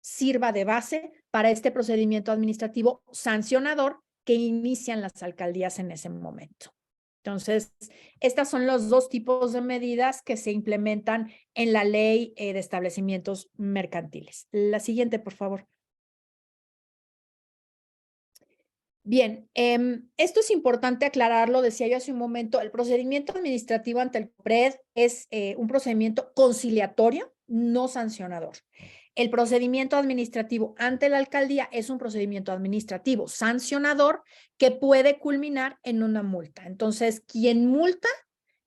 sirva de base para este procedimiento administrativo sancionador que inician las alcaldías en ese momento. Entonces, estas son los dos tipos de medidas que se implementan en la ley de establecimientos mercantiles. La siguiente, por favor. Bien, esto es importante aclararlo, decía yo hace un momento, el procedimiento administrativo ante el COPRED es un procedimiento conciliatorio, no sancionador. El procedimiento administrativo ante la alcaldía es un procedimiento administrativo sancionador que puede culminar en una multa. Entonces, quien multa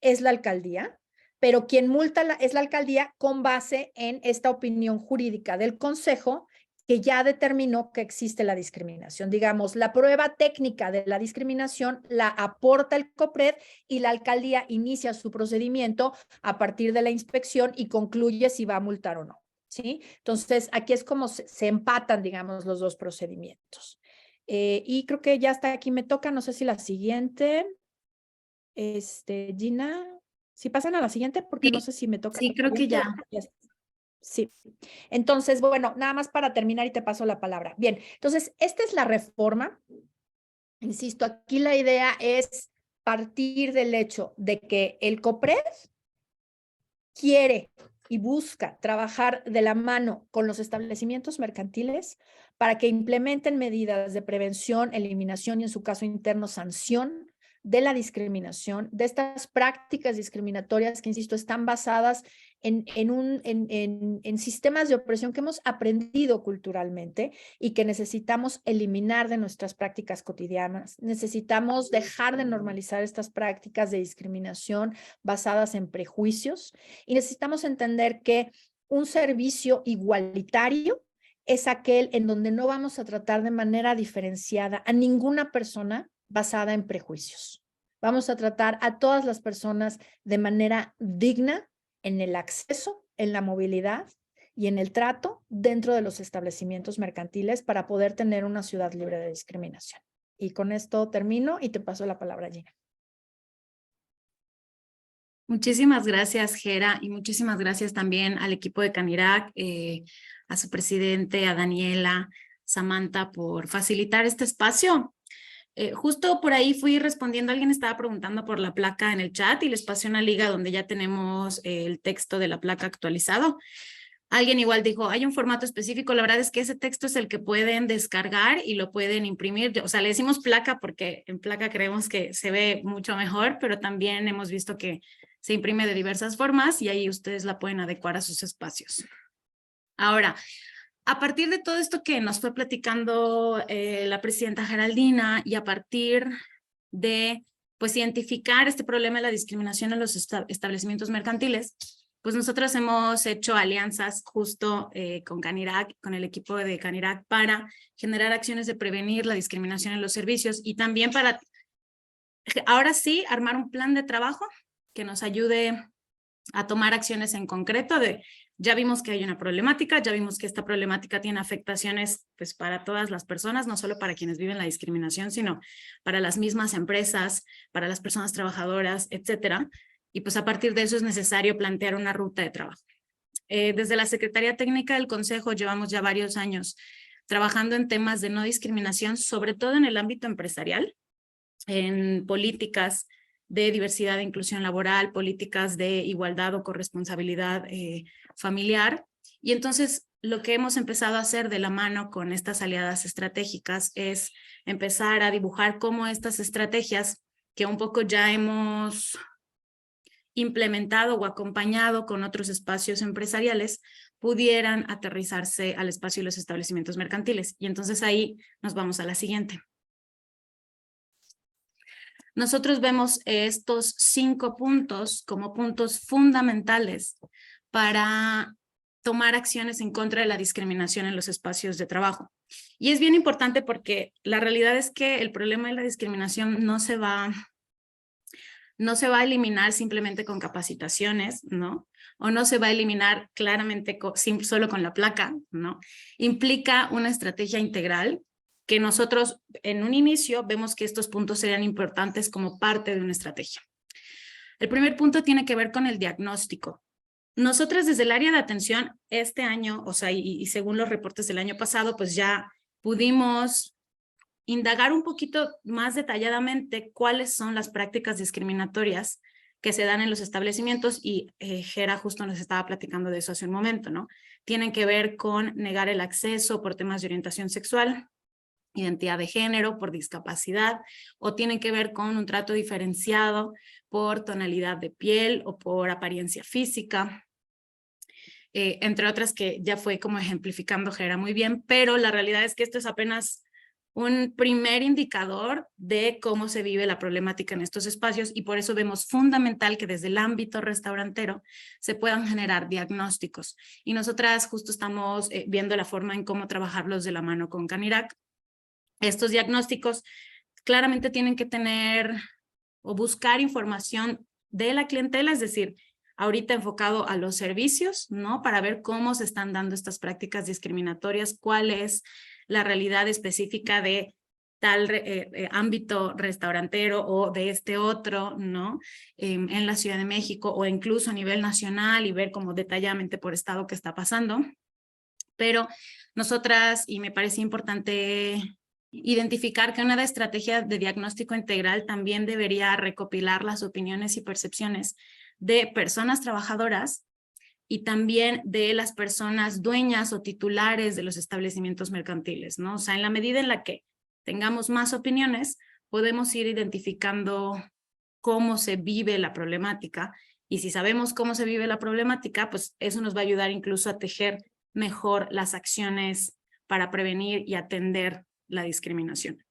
es la alcaldía, pero quien multa es la alcaldía con base en esta opinión jurídica del Consejo que ya determinó que existe la discriminación. Digamos, la prueba técnica de la discriminación la aporta el COPRED y la alcaldía inicia su procedimiento a partir de la inspección y concluye si va a multar o no. ¿Sí? Entonces, aquí es como se empatan, digamos, los dos procedimientos. Y creo que ya hasta aquí me toca, no sé si la siguiente. Gina, si pasan a la siguiente, porque Sí, no sé si me toca. sí, creo que ya. Sí. Entonces, bueno, nada más para terminar y te paso la palabra. Bien, entonces, esta es la reforma. Insisto, aquí la idea es partir del hecho de que el COPRED quiere y busca trabajar de la mano con los establecimientos mercantiles para que implementen medidas de prevención, eliminación y en su caso interno sanción de la discriminación, de estas prácticas discriminatorias que, insisto, están basadas en sistemas de opresión que hemos aprendido culturalmente y que necesitamos eliminar de nuestras prácticas cotidianas. Necesitamos dejar de normalizar estas prácticas de discriminación basadas en prejuicios y necesitamos entender que un servicio igualitario es aquel en donde no vamos a tratar de manera diferenciada a ninguna persona basada en prejuicios. Vamos a tratar a todas las personas de manera digna en el acceso, en la movilidad y en el trato dentro de los establecimientos mercantiles para poder tener una ciudad libre de discriminación. Y con esto termino y te paso la palabra, Gina. Muchísimas gracias, Gera, y muchísimas gracias también al equipo de Canirac, a su presidente, a Daniela, Samantha, por facilitar este espacio. Justo por ahí fui respondiendo, alguien estaba preguntando por la placa en el chat y les pasé una liga donde ya tenemos el texto de la placa actualizado. Alguien igual dijo, hay un formato específico, la verdad es que ese texto es el que pueden descargar y lo pueden imprimir. O sea, le decimos placa porque en placa creemos que se ve mucho mejor, pero también hemos visto que se imprime de diversas formas y ahí ustedes la pueden adecuar a sus espacios. Ahora, a partir de todo esto que nos fue platicando la presidenta Geraldina y a partir de pues identificar este problema de la discriminación en los establecimientos mercantiles, pues nosotros hemos hecho alianzas justo con Canirac, con el equipo de Canirac para generar acciones de prevenir la discriminación en los servicios y también para ahora sí armar un plan de trabajo que nos ayude a tomar acciones en concreto de ya vimos que hay una problemática, ya vimos que esta problemática tiene afectaciones pues para todas las personas, no solo para quienes viven la discriminación, sino para las mismas empresas, para las personas trabajadoras, etcétera. Y pues a partir de eso es necesario plantear una ruta de trabajo. Desde la Secretaría Técnica del Consejo llevamos ya varios años trabajando en temas de no discriminación, sobre todo en el ámbito empresarial, en políticas de diversidad e inclusión laboral, políticas de igualdad o corresponsabilidad familiar. Y entonces lo que hemos empezado a hacer de la mano con estas aliadas estratégicas es empezar a dibujar cómo estas estrategias que un poco ya hemos implementado o acompañado con otros espacios empresariales pudieran aterrizarse al espacio de los establecimientos mercantiles. Y entonces ahí nos vamos a la siguiente. Nosotros vemos estos 5 puntos como puntos fundamentales para tomar acciones en contra de la discriminación en los espacios de trabajo. Y es bien importante porque la realidad es que el problema de la discriminación no se va a eliminar simplemente con capacitaciones, ¿no? O no se va a eliminar claramente solo con la placa, ¿no? Implica una estrategia integral que nosotros en un inicio vemos que estos puntos serían importantes como parte de una estrategia. El primer punto tiene que ver con el diagnóstico. Nosotros desde el área de atención este año, o sea, y según los reportes del año pasado, pues ya pudimos indagar un poquito más detalladamente cuáles son las prácticas discriminatorias que se dan en los establecimientos y Gera justo nos estaba platicando de eso hace un momento, ¿no? Tienen que ver con negar el acceso por temas de orientación sexual, identidad de género, por discapacidad, o tienen que ver con un trato diferenciado por tonalidad de piel o por apariencia física, entre otras que ya fue como ejemplificando Gera muy bien, pero la realidad es que esto es apenas un primer indicador de cómo se vive la problemática en estos espacios y por eso vemos fundamental que desde el ámbito restaurantero se puedan generar diagnósticos. Y nosotras justo estamos viendo la forma en cómo trabajarlos de la mano con Canirac. Estos diagnósticos claramente tienen que tener o buscar información de la clientela, es decir, ahorita enfocado a los servicios, ¿no? Para ver cómo se están dando estas prácticas discriminatorias, cuál es la realidad específica de tal ámbito restaurantero o de este otro, ¿no? En la Ciudad de México o incluso a nivel nacional y ver como detalladamente por estado qué está pasando. Pero nosotras, y me parece importante identificar que una estrategia de diagnóstico integral también debería recopilar las opiniones y percepciones de personas trabajadoras y también de las personas dueñas o titulares de los establecimientos mercantiles, ¿no? O sea, en la medida en la que tengamos más opiniones, podemos ir identificando cómo se vive la problemática Y si sabemos cómo se vive la problemática, pues eso nos va a ayudar incluso a tejer mejor las acciones para prevenir y atender la discriminación.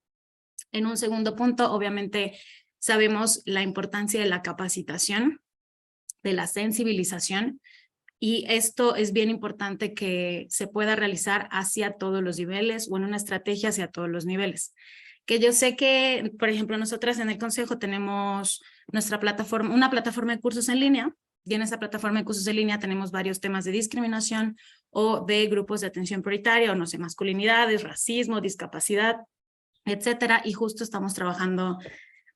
En un segundo punto, obviamente, sabemos la importancia de la capacitación, de la sensibilización, y esto es bien importante que se pueda realizar hacia todos los niveles o en una estrategia hacia todos los niveles. Que yo sé que, por ejemplo, nosotras en el Consejo tenemos nuestra plataforma, una plataforma de cursos en línea, y en esa plataforma de cursos en línea tenemos varios temas de discriminación o de grupos de atención prioritaria, o no sé, masculinidades, racismo, discapacidad, etcétera, y justo estamos trabajando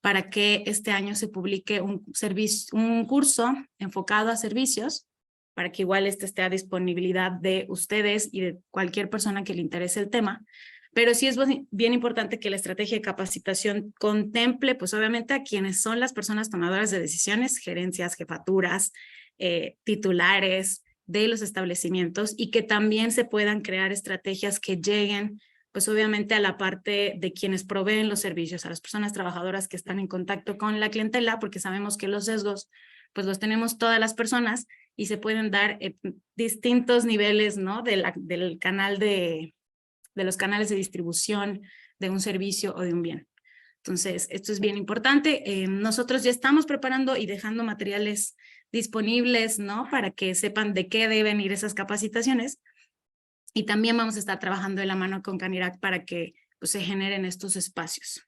para que este año se publique un curso enfocado a servicios, para que igual esté a disponibilidad de ustedes y de cualquier persona que le interese el tema. Pero sí es bien importante que la estrategia de capacitación contemple, pues obviamente, a quienes son las personas tomadoras de decisiones, gerencias, jefaturas, titulares de los establecimientos, y que también se puedan crear estrategias que lleguen, pues obviamente, a la parte de quienes proveen los servicios, a las personas trabajadoras que están en contacto con la clientela, porque sabemos que los sesgos, pues los tenemos todas las personas, y se pueden dar distintos niveles, ¿no? Del canal de los canales de distribución de un servicio o de un bien. Entonces, esto es bien importante. Nosotros ya estamos preparando y dejando materiales disponibles, ¿no? Para que sepan de qué deben ir esas capacitaciones. Y también vamos a estar trabajando de la mano con Canirac para que pues, se generen estos espacios.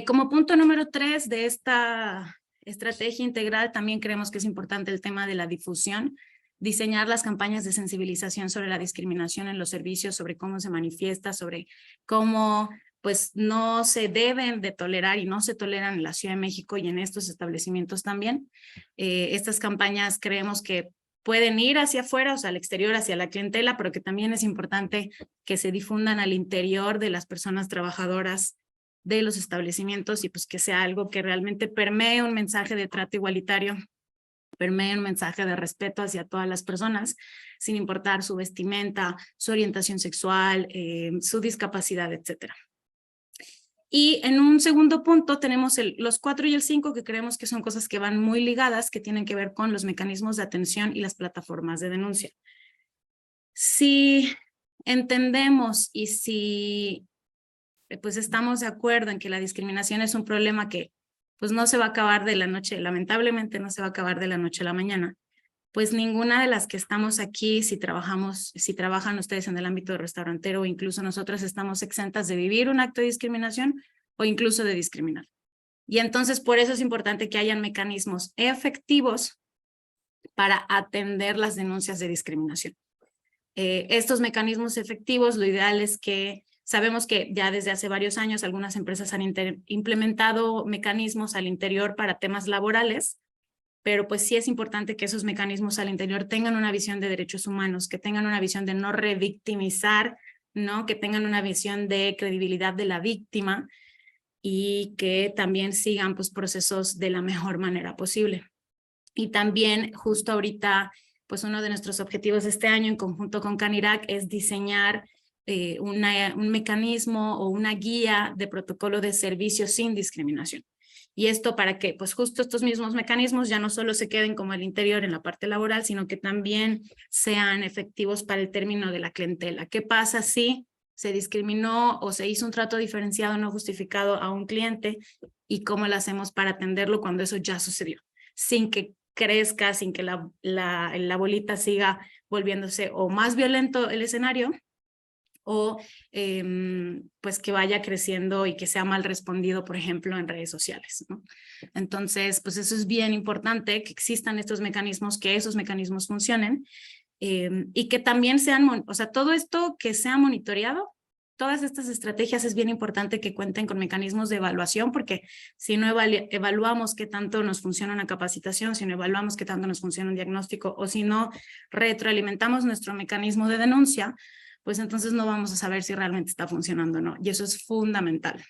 Como punto número 3 de esta estrategia integral, también creemos que es importante el tema de la difusión, diseñar las campañas de sensibilización sobre la discriminación en los servicios, sobre cómo se manifiesta, sobre cómo pues no se deben de tolerar y no se toleran en la Ciudad de México y en estos establecimientos también. Estas campañas creemos que pueden ir hacia afuera, o sea, al exterior, hacia la clientela, pero que también es importante que se difundan al interior de las personas trabajadoras de los establecimientos, y pues que sea algo que realmente permee un mensaje de trato igualitario, permee un mensaje de respeto hacia todas las personas, sin importar su vestimenta, su orientación sexual, su discapacidad, etcétera. Y en un segundo punto tenemos los 4 y el 5, que creemos que son cosas que van muy ligadas, que tienen que ver con los mecanismos de atención y las plataformas de denuncia. Si entendemos y si pues estamos de acuerdo en que la discriminación es un problema que pues no se va a acabar de la noche, lamentablemente no se va a acabar de la noche a la mañana, pues ninguna de las que estamos aquí, si trabajan ustedes en el ámbito restaurantero, o incluso nosotras, estamos exentas de vivir un acto de discriminación o incluso de discriminar. Y entonces por eso es importante que hayan mecanismos efectivos para atender las denuncias de discriminación. Estos mecanismos efectivos, lo ideal es que sabemos que ya desde hace varios años algunas empresas han implementado mecanismos al interior para temas laborales, pero pues sí es importante que esos mecanismos al interior tengan una visión de derechos humanos, que tengan una visión de no revictimizar, ¿no? Que tengan una visión de credibilidad de la víctima, y que también sigan pues procesos de la mejor manera posible. Y también justo ahorita, pues uno de nuestros objetivos de este año en conjunto con Canirac es diseñar un mecanismo o una guía de protocolo de servicio sin discriminación. Y esto para que pues justo estos mismos mecanismos ya no solo se queden como al interior en la parte laboral, sino que también sean efectivos para el término de la clientela. ¿Qué pasa si se discriminó o se hizo un trato diferenciado no justificado a un cliente, y cómo lo hacemos para atenderlo cuando eso ya sucedió? Sin que crezca, sin que la bolita siga volviéndose o más violento el escenario, o pues que vaya creciendo y que sea mal respondido, por ejemplo, en redes sociales, ¿no? Entonces, pues eso es bien importante, que existan estos mecanismos, que esos mecanismos funcionen, y que también sean, o sea, todo esto que sea monitoreado, todas estas estrategias es bien importante que cuenten con mecanismos de evaluación, porque si no evaluamos qué tanto nos funciona una capacitación, si no evaluamos qué tanto nos funciona un diagnóstico, o si no retroalimentamos nuestro mecanismo de denuncia, pues entonces no vamos a saber si realmente está funcionando o no, y eso es fundamental.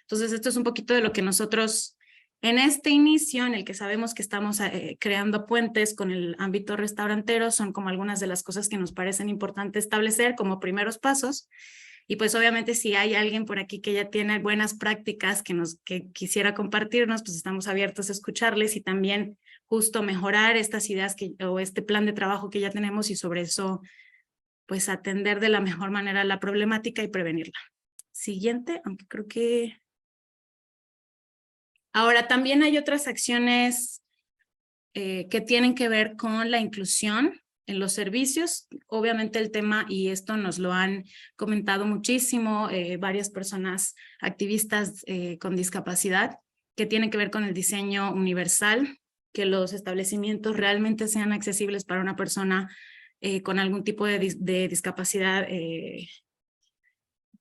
Entonces, esto es un poquito de lo que nosotros, en este inicio, en el que sabemos que estamos creando puentes con el ámbito restaurantero, son como algunas de las cosas que nos parecen importantes establecer como primeros pasos. Y pues obviamente si hay alguien por aquí que ya tiene buenas prácticas que quisiera compartirnos, pues estamos abiertos a escucarles y también justo mejorar estas ideas o este plan de trabajo que ya tenemos y sobre eso pues atender de la mejor manera la problemática y prevenirla. Siguiente, aunque creo que... Ahora también hay otras acciones que tienen que ver con la inclusión en los servicios. Obviamente el tema, y esto nos lo han comentado muchísimo varias personas activistas con discapacidad, que tiene que ver con el diseño universal, que los establecimientos realmente sean accesibles para una persona con algún tipo de discapacidad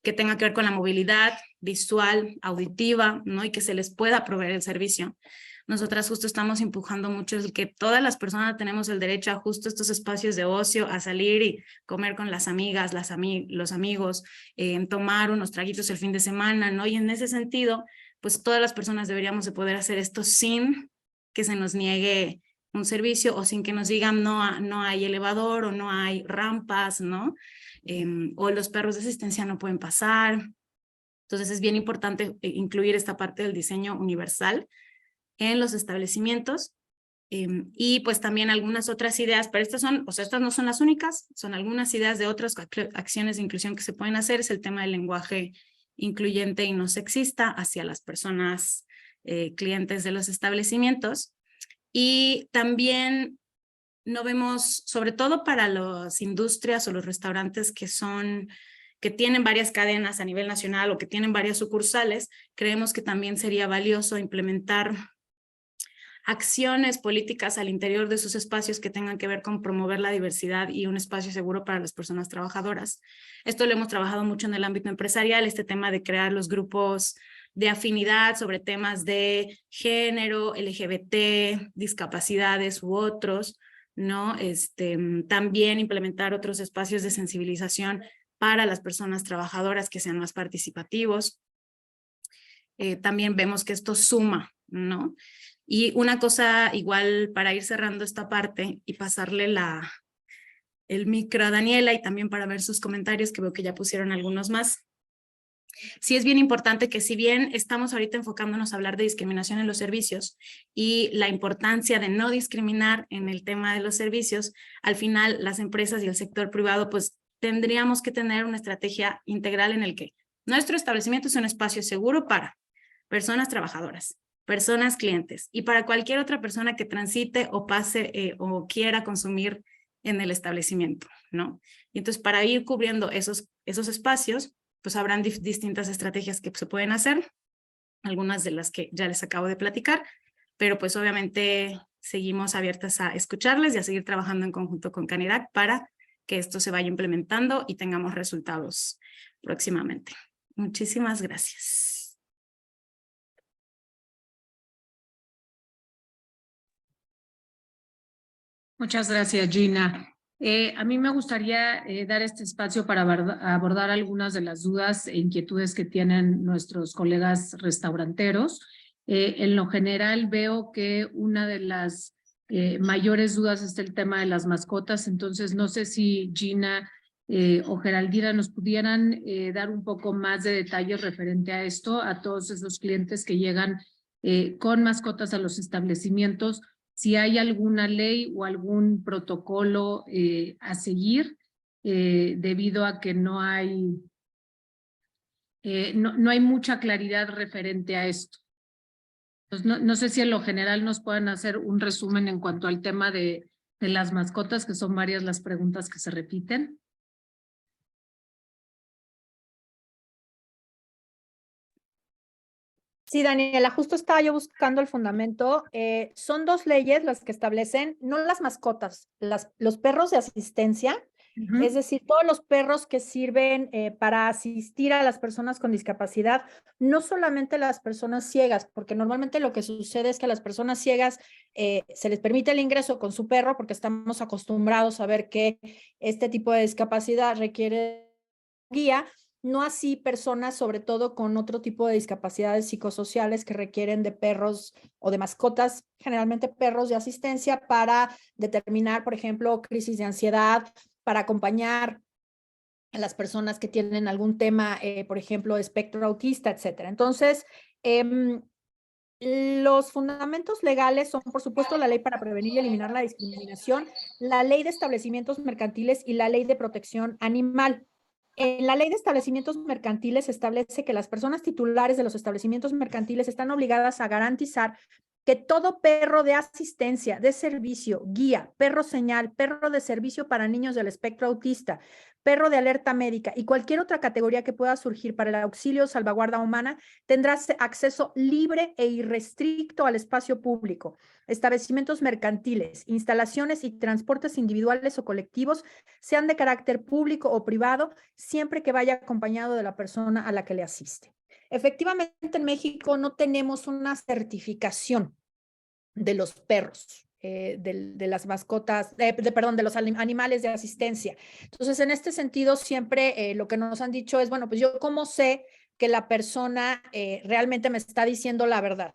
que tenga que ver con la movilidad visual, auditiva, ¿no? Y que se les pueda proveer el servicio. Nosotras justo estamos empujando mucho el que todas las personas tenemos el derecho a justo estos espacios de ocio, a salir y comer con las amigas, los amigos, tomar unos traguitos el fin de semana, ¿no? Y en ese sentido, pues todas las personas deberíamos de poder hacer esto sin que se nos niegue un servicio o sin que nos digan no hay elevador o no hay rampas, ¿no? O los perros de asistencia no pueden pasar. Entonces es bien importante incluir esta parte del diseño universal en los establecimientos y pues también algunas otras ideas, pero estas no son las únicas, son algunas ideas de otras acciones de inclusión que se pueden hacer. Es el tema del lenguaje incluyente y no sexista hacia las personas clientes de los establecimientos. Y también no vemos, sobre todo para las industrias o los restaurantes que tienen varias cadenas a nivel nacional o que tienen varias sucursales, creemos que también sería valioso implementar acciones políticas al interior de sus espacios que tengan que ver con promover la diversidad y un espacio seguro para las personas trabajadoras. Esto lo hemos trabajado mucho en el ámbito empresarial, este tema de crear los grupos de afinidad sobre temas de género, LGBT, discapacidades u otros, ¿no? También implementar otros espacios de sensibilización para las personas trabajadoras que sean más participativos. También vemos que esto suma, ¿no? Y una cosa igual para ir cerrando esta parte y pasarle el micro a Daniela y también para ver sus comentarios, que veo que ya pusieron algunos más. Sí es bien importante que si bien estamos ahorita enfocándonos a hablar de discriminación en los servicios y la importancia de no discriminar en el tema de los servicios, al final las empresas y el sector privado pues tendríamos que tener una estrategia integral en el que nuestro establecimiento es un espacio seguro para personas trabajadoras, personas clientes y para cualquier otra persona que transite o pase o quiera consumir en el establecimiento, ¿no? Y entonces para ir cubriendo esos espacios, pues habrán distintas estrategias que se pueden hacer, algunas de las que ya les acabo de platicar, pero pues obviamente seguimos abiertas a escucharles y a seguir trabajando en conjunto con Canirac para que esto se vaya implementando y tengamos resultados próximamente. Muchísimas gracias. Muchas gracias, Gina. A mí me gustaría dar este espacio para abordar algunas de las dudas e inquietudes que tienen nuestros colegas restauranteros. En lo general veo que una de las mayores dudas es el tema de las mascotas, entonces no sé si Gina o Geraldina nos pudieran dar un poco más de detalles referente a esto, a todos esos clientes que llegan con mascotas a los establecimientos, si hay alguna ley o algún protocolo a seguir debido a que no hay mucha claridad referente a esto. Entonces, no sé si en lo general nos puedan hacer un resumen en cuanto al tema de las mascotas, que son varias las preguntas que se repiten. Sí, Daniela, justo estaba yo buscando el fundamento. Son dos leyes las que establecen, no las mascotas, los perros de asistencia, es decir, todos los perros que sirven para asistir a las personas con discapacidad, no solamente las personas ciegas, porque normalmente lo que sucede es que a las personas ciegas se les permite el ingreso con su perro porque estamos acostumbrados a ver que este tipo de discapacidad requiere guía. No así personas, sobre todo con otro tipo de discapacidades psicosociales que requieren de perros o de mascotas, generalmente perros de asistencia para determinar, por ejemplo, crisis de ansiedad, para acompañar a las personas que tienen algún tema, por ejemplo, espectro autista, etcétera. Entonces, los fundamentos legales son, por supuesto, la ley para prevenir y eliminar la discriminación, la ley de establecimientos mercantiles y la ley de protección animal. En la ley de establecimientos mercantiles se establece que las personas titulares de los establecimientos mercantiles están obligadas a garantizar que todo perro de asistencia, de servicio, guía, perro señal, perro de servicio para niños del espectro autista, perro de alerta médica y cualquier otra categoría que pueda surgir para el auxilio o salvaguarda humana tendrá acceso libre e irrestricto al espacio público, establecimientos mercantiles, instalaciones y transportes individuales o colectivos, sean de carácter público o privado, siempre que vaya acompañado de la persona a la que le asiste. Efectivamente, en México no tenemos una certificación de los perros, de las mascotas, perdón, de los animales de asistencia. Entonces, en este sentido, siempre lo que nos han dicho es, bueno, pues yo cómo sé que la persona realmente me está diciendo la verdad.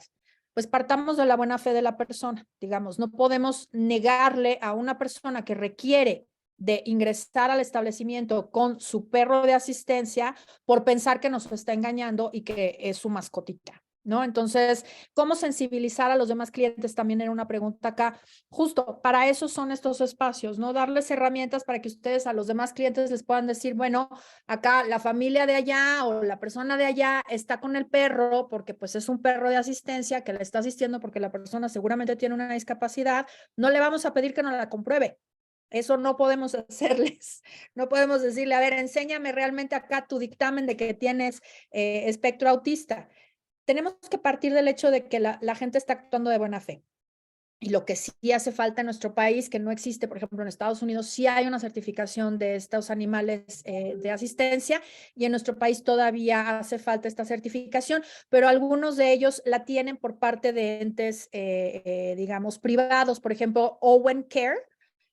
Pues partamos de la buena fe de la persona, digamos, no podemos negarle a una persona que requiere de ingresar al establecimiento con su perro de asistencia por pensar que nos está engañando y que es su mascotita, ¿no? Entonces, ¿cómo sensibilizar a los demás clientes? También era una pregunta acá. Justo para eso son estos espacios, ¿no? Darles herramientas para que ustedes a los demás clientes les puedan decir, bueno, acá la familia de allá o la persona de allá está con el perro porque pues es un perro de asistencia que le está asistiendo porque la persona seguramente tiene una discapacidad. No le vamos a pedir que nos la compruebe. Eso no podemos hacerles. No podemos decirle, a ver, enséñame realmente acá tu dictamen de que tienes espectro autista. Tenemos que partir del hecho de que la gente está actuando de buena fe. Y lo que sí hace falta en nuestro país, que no existe, por ejemplo, en Estados Unidos, sí hay una certificación de estos animales de asistencia y en nuestro país todavía hace falta esta certificación, pero algunos de ellos la tienen por parte de entes, digamos, privados. Por ejemplo, Owen Care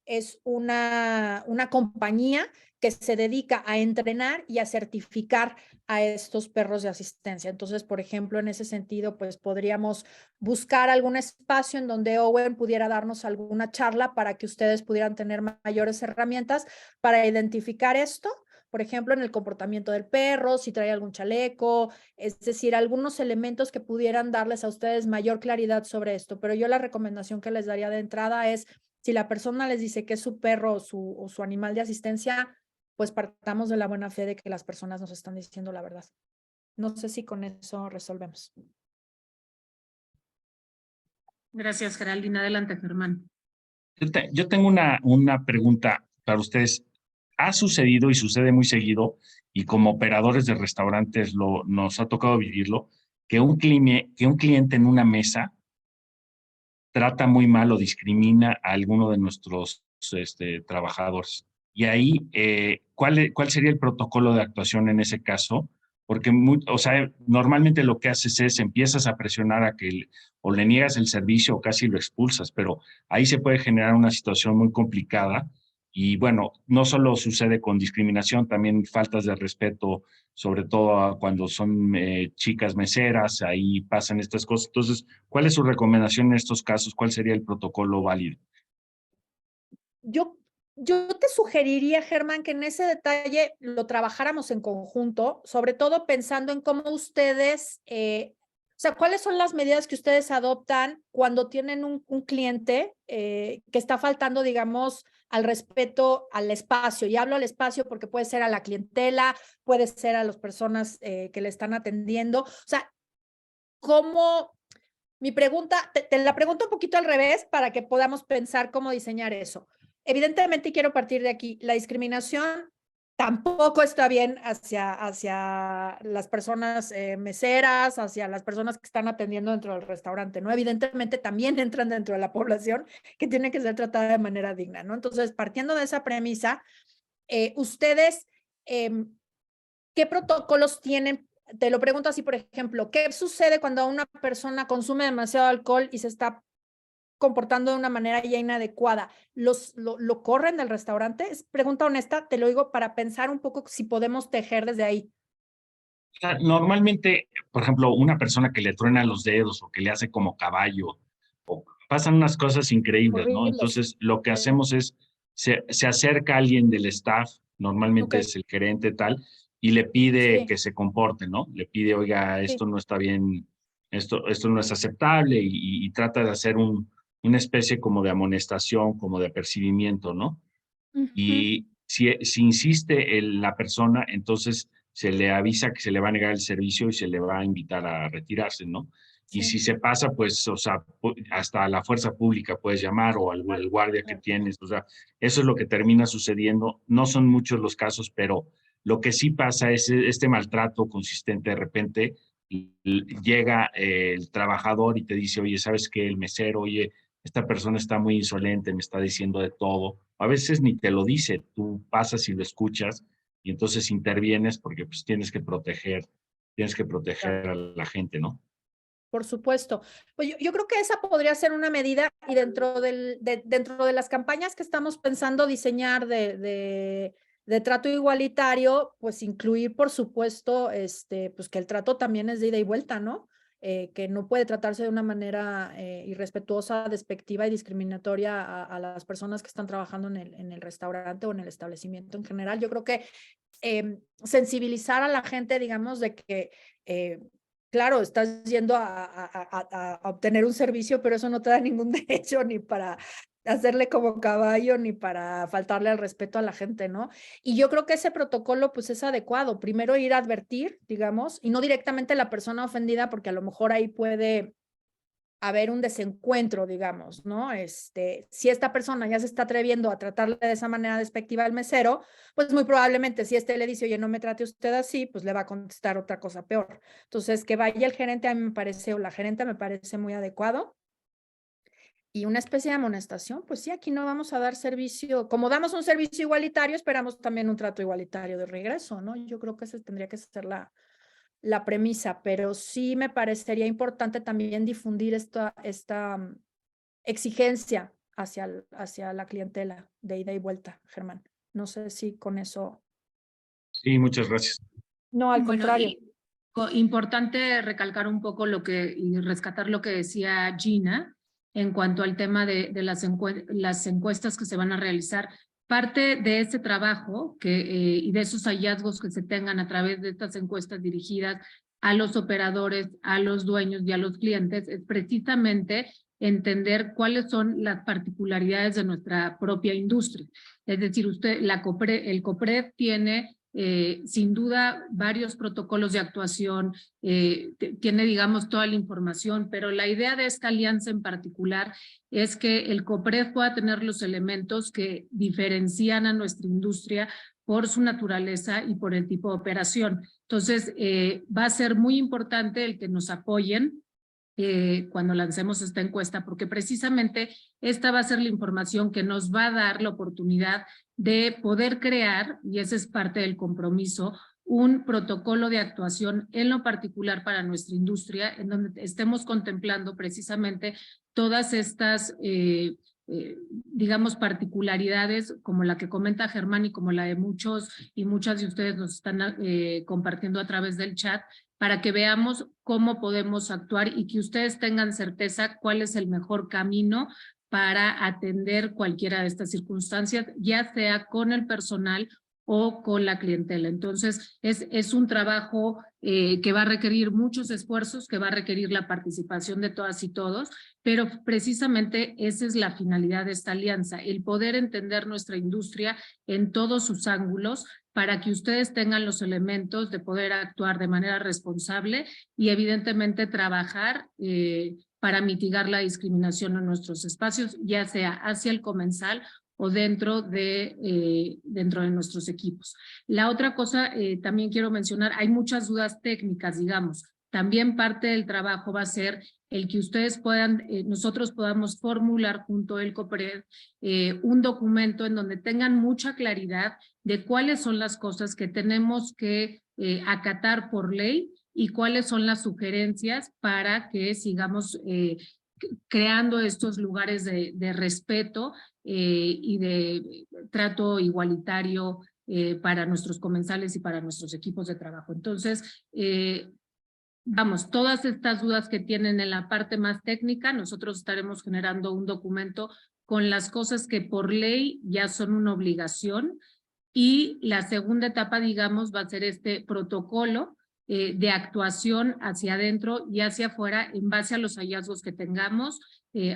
es una compañía que se dedica a entrenar y a certificar a estos perros de asistencia. Entonces, por ejemplo, en ese sentido, pues podríamos buscar algún espacio en donde Owen pudiera darnos alguna charla para que ustedes pudieran tener mayores herramientas para identificar esto. Por ejemplo, en el comportamiento del perro, si trae algún chaleco, es decir, algunos elementos que pudieran darles a ustedes mayor claridad sobre esto. Pero yo la recomendación que les daría de entrada es, si la persona les dice que es su perro o su animal de asistencia, pues partamos de la buena fe de que las personas nos están diciendo la verdad. No sé si con eso resolvemos. Gracias, Geraldine. Adelante, Germán. Yo tengo una pregunta para ustedes. Ha sucedido y sucede muy seguido, y como operadores de restaurantes nos ha tocado vivirlo, que un cliente en una mesa trata muy mal o discrimina a alguno de nuestros trabajadores. Y ahí, ¿cuál sería el protocolo de actuación en ese caso? Porque, o sea, normalmente lo que haces es empiezas a presionar a que o le niegas el servicio o casi lo expulsas, pero ahí se puede generar una situación muy complicada. Y bueno, no solo sucede con discriminación, también faltas de respeto, sobre todo cuando son chicas meseras, ahí pasan estas cosas. Entonces, ¿cuál es su recomendación en estos casos? ¿Cuál sería el protocolo válido? Yo te sugeriría, Germán, que en ese detalle lo trabajáramos en conjunto, sobre todo pensando en cómo ustedes, o sea, cuáles son las medidas que ustedes adoptan cuando tienen un cliente que está faltando, digamos, al respeto al espacio. Y hablo al espacio porque puede ser a la clientela, puede ser a las personas que le están atendiendo. O sea, ¿cómo? Mi pregunta, te la pregunto un poquito al revés para que podamos pensar cómo diseñar eso. Evidentemente, y quiero partir de aquí, la discriminación tampoco está bien hacia las personas meseras, hacia las personas que están atendiendo dentro del restaurante, ¿no? Evidentemente también entran dentro de la población que tiene que ser tratada de manera digna, ¿no? Entonces, partiendo de esa premisa, ustedes, ¿qué protocolos tienen? Te lo pregunto así, por ejemplo, ¿qué sucede cuando una persona consume demasiado alcohol y se está comportando de una manera ya inadecuada? ¿Lo corren del restaurante? Es pregunta honesta, te lo digo para pensar un poco si podemos tejer desde ahí. O sea, normalmente, por ejemplo, una persona que le truena los dedos o que le hace como caballo, o pasan unas cosas increíbles, ¿no? Horribles. Entonces, lo que hacemos es, se acerca alguien del staff Normalmente Ok. es el gerente tal, y le pide Sí. que se comporte, ¿no? Le pide, oiga, Sí. esto no está bien, esto no es aceptable, y trata de hacer una especie como de amonestación, como de apercibimiento, ¿no? Ujú. Y si insiste la persona, entonces se le avisa que se le va a negar el servicio y se le va a invitar a retirarse, ¿no? Y Sí. si se pasa, pues, o sea, hasta a la fuerza pública puedes llamar, o al el guardia que Claro. tienes, o sea, eso es lo que termina sucediendo. No son muchos los casos, pero lo que sí pasa es este maltrato consistente. De repente llega el trabajador y te dice, oye, ¿sabes qué? El mesero, oye, esta persona está muy insolente, me está diciendo de todo. A veces ni te lo dice, tú pasas y lo escuchas, y entonces intervienes porque pues tienes que proteger Claro. a la gente, ¿no? Por supuesto. Pues yo creo que esa podría ser una medida, y dentro de las campañas que estamos pensando diseñar de trato igualitario, pues incluir, por supuesto, pues que el trato también es de ida y vuelta, ¿no? Que no puede tratarse de una manera irrespetuosa, despectiva y discriminatoria a las personas que están trabajando en el restaurante o en el establecimiento en general. Yo creo que sensibilizar a la gente, digamos, de que claro, estás yendo a obtener un servicio, pero eso no te da ningún derecho ni para hacerle como caballo, ni para faltarle al respeto a la gente, ¿no? Y yo creo que ese protocolo, pues, es adecuado. Primero ir a advertir, digamos, y no directamente a la persona ofendida, porque a lo mejor ahí puede haber un desencuentro, digamos, ¿no? Si esta persona ya se está atreviendo a tratarle de esa manera despectiva al mesero, pues muy probablemente si le dice, oye, no me trate usted así, pues le va a contestar otra cosa peor. Entonces, que vaya el gerente a mí me parece, o la gerente me parece muy adecuado. Y una especie de amonestación, pues sí, aquí no vamos a dar servicio, como damos un servicio igualitario, esperamos también un trato igualitario de regreso, ¿no? Yo creo que esa tendría que ser la premisa, pero sí me parecería importante también difundir esta exigencia hacia la clientela de ida y vuelta, Germán. No sé si con eso. Sí, muchas gracias. No, al Bueno, contrario. y importante recalcar un poco y rescatar lo que decía Gina en cuanto al tema de las encuestas que se van a realizar. Parte de este trabajo y de esos hallazgos que se tengan a través de estas encuestas dirigidas a los operadores, a los dueños y a los clientes es precisamente entender cuáles son las particularidades de nuestra propia industria. Es decir, el COPRED tiene sin duda varios protocolos de actuación, tiene, digamos, toda la información, pero la idea de esta alianza en particular es que el COPRED pueda tener los elementos que diferencian a nuestra industria por su naturaleza y por el tipo de operación. Entonces, va a ser muy importante el que nos apoyen cuando lancemos esta encuesta, porque precisamente esta va a ser la información que nos va a dar la oportunidad de poder crear, y ese es parte del compromiso, un protocolo de actuación en lo particular para nuestra industria, en donde estemos contemplando precisamente todas estas, digamos, particularidades como la que comenta Germán y como la de muchos y muchas de ustedes nos están compartiendo a través del chat, para que veamos cómo podemos actuar y que ustedes tengan certeza cuál es el mejor camino para atender cualquiera de estas circunstancias, ya sea con el personal o con la clientela. Entonces, es un trabajo que va a requerir muchos esfuerzos, que va a requerir la participación de todas y todos, pero precisamente esa es la finalidad de esta alianza, el poder entender nuestra industria en todos sus ángulos, para que ustedes tengan los elementos de poder actuar de manera responsable y evidentemente trabajar para mitigar la discriminación en nuestros espacios, ya sea hacia el comensal o dentro de nuestros equipos. La otra cosa, también quiero mencionar, hay muchas dudas técnicas, digamos. También parte del trabajo va a ser el que ustedes puedan, nosotros podamos formular junto al COPRED un documento en donde tengan mucha claridad de cuáles son las cosas que tenemos que acatar por ley y cuáles son las sugerencias para que sigamos creando estos lugares de respeto y de trato igualitario para nuestros comensales y para nuestros equipos de trabajo. Entonces, vamos, todas estas dudas que tienen en la parte más técnica, nosotros estaremos generando un documento con las cosas que por ley ya son una obligación Y la segunda etapa, digamos, va a ser este protocolo de actuación hacia adentro y hacia afuera en base a los hallazgos que tengamos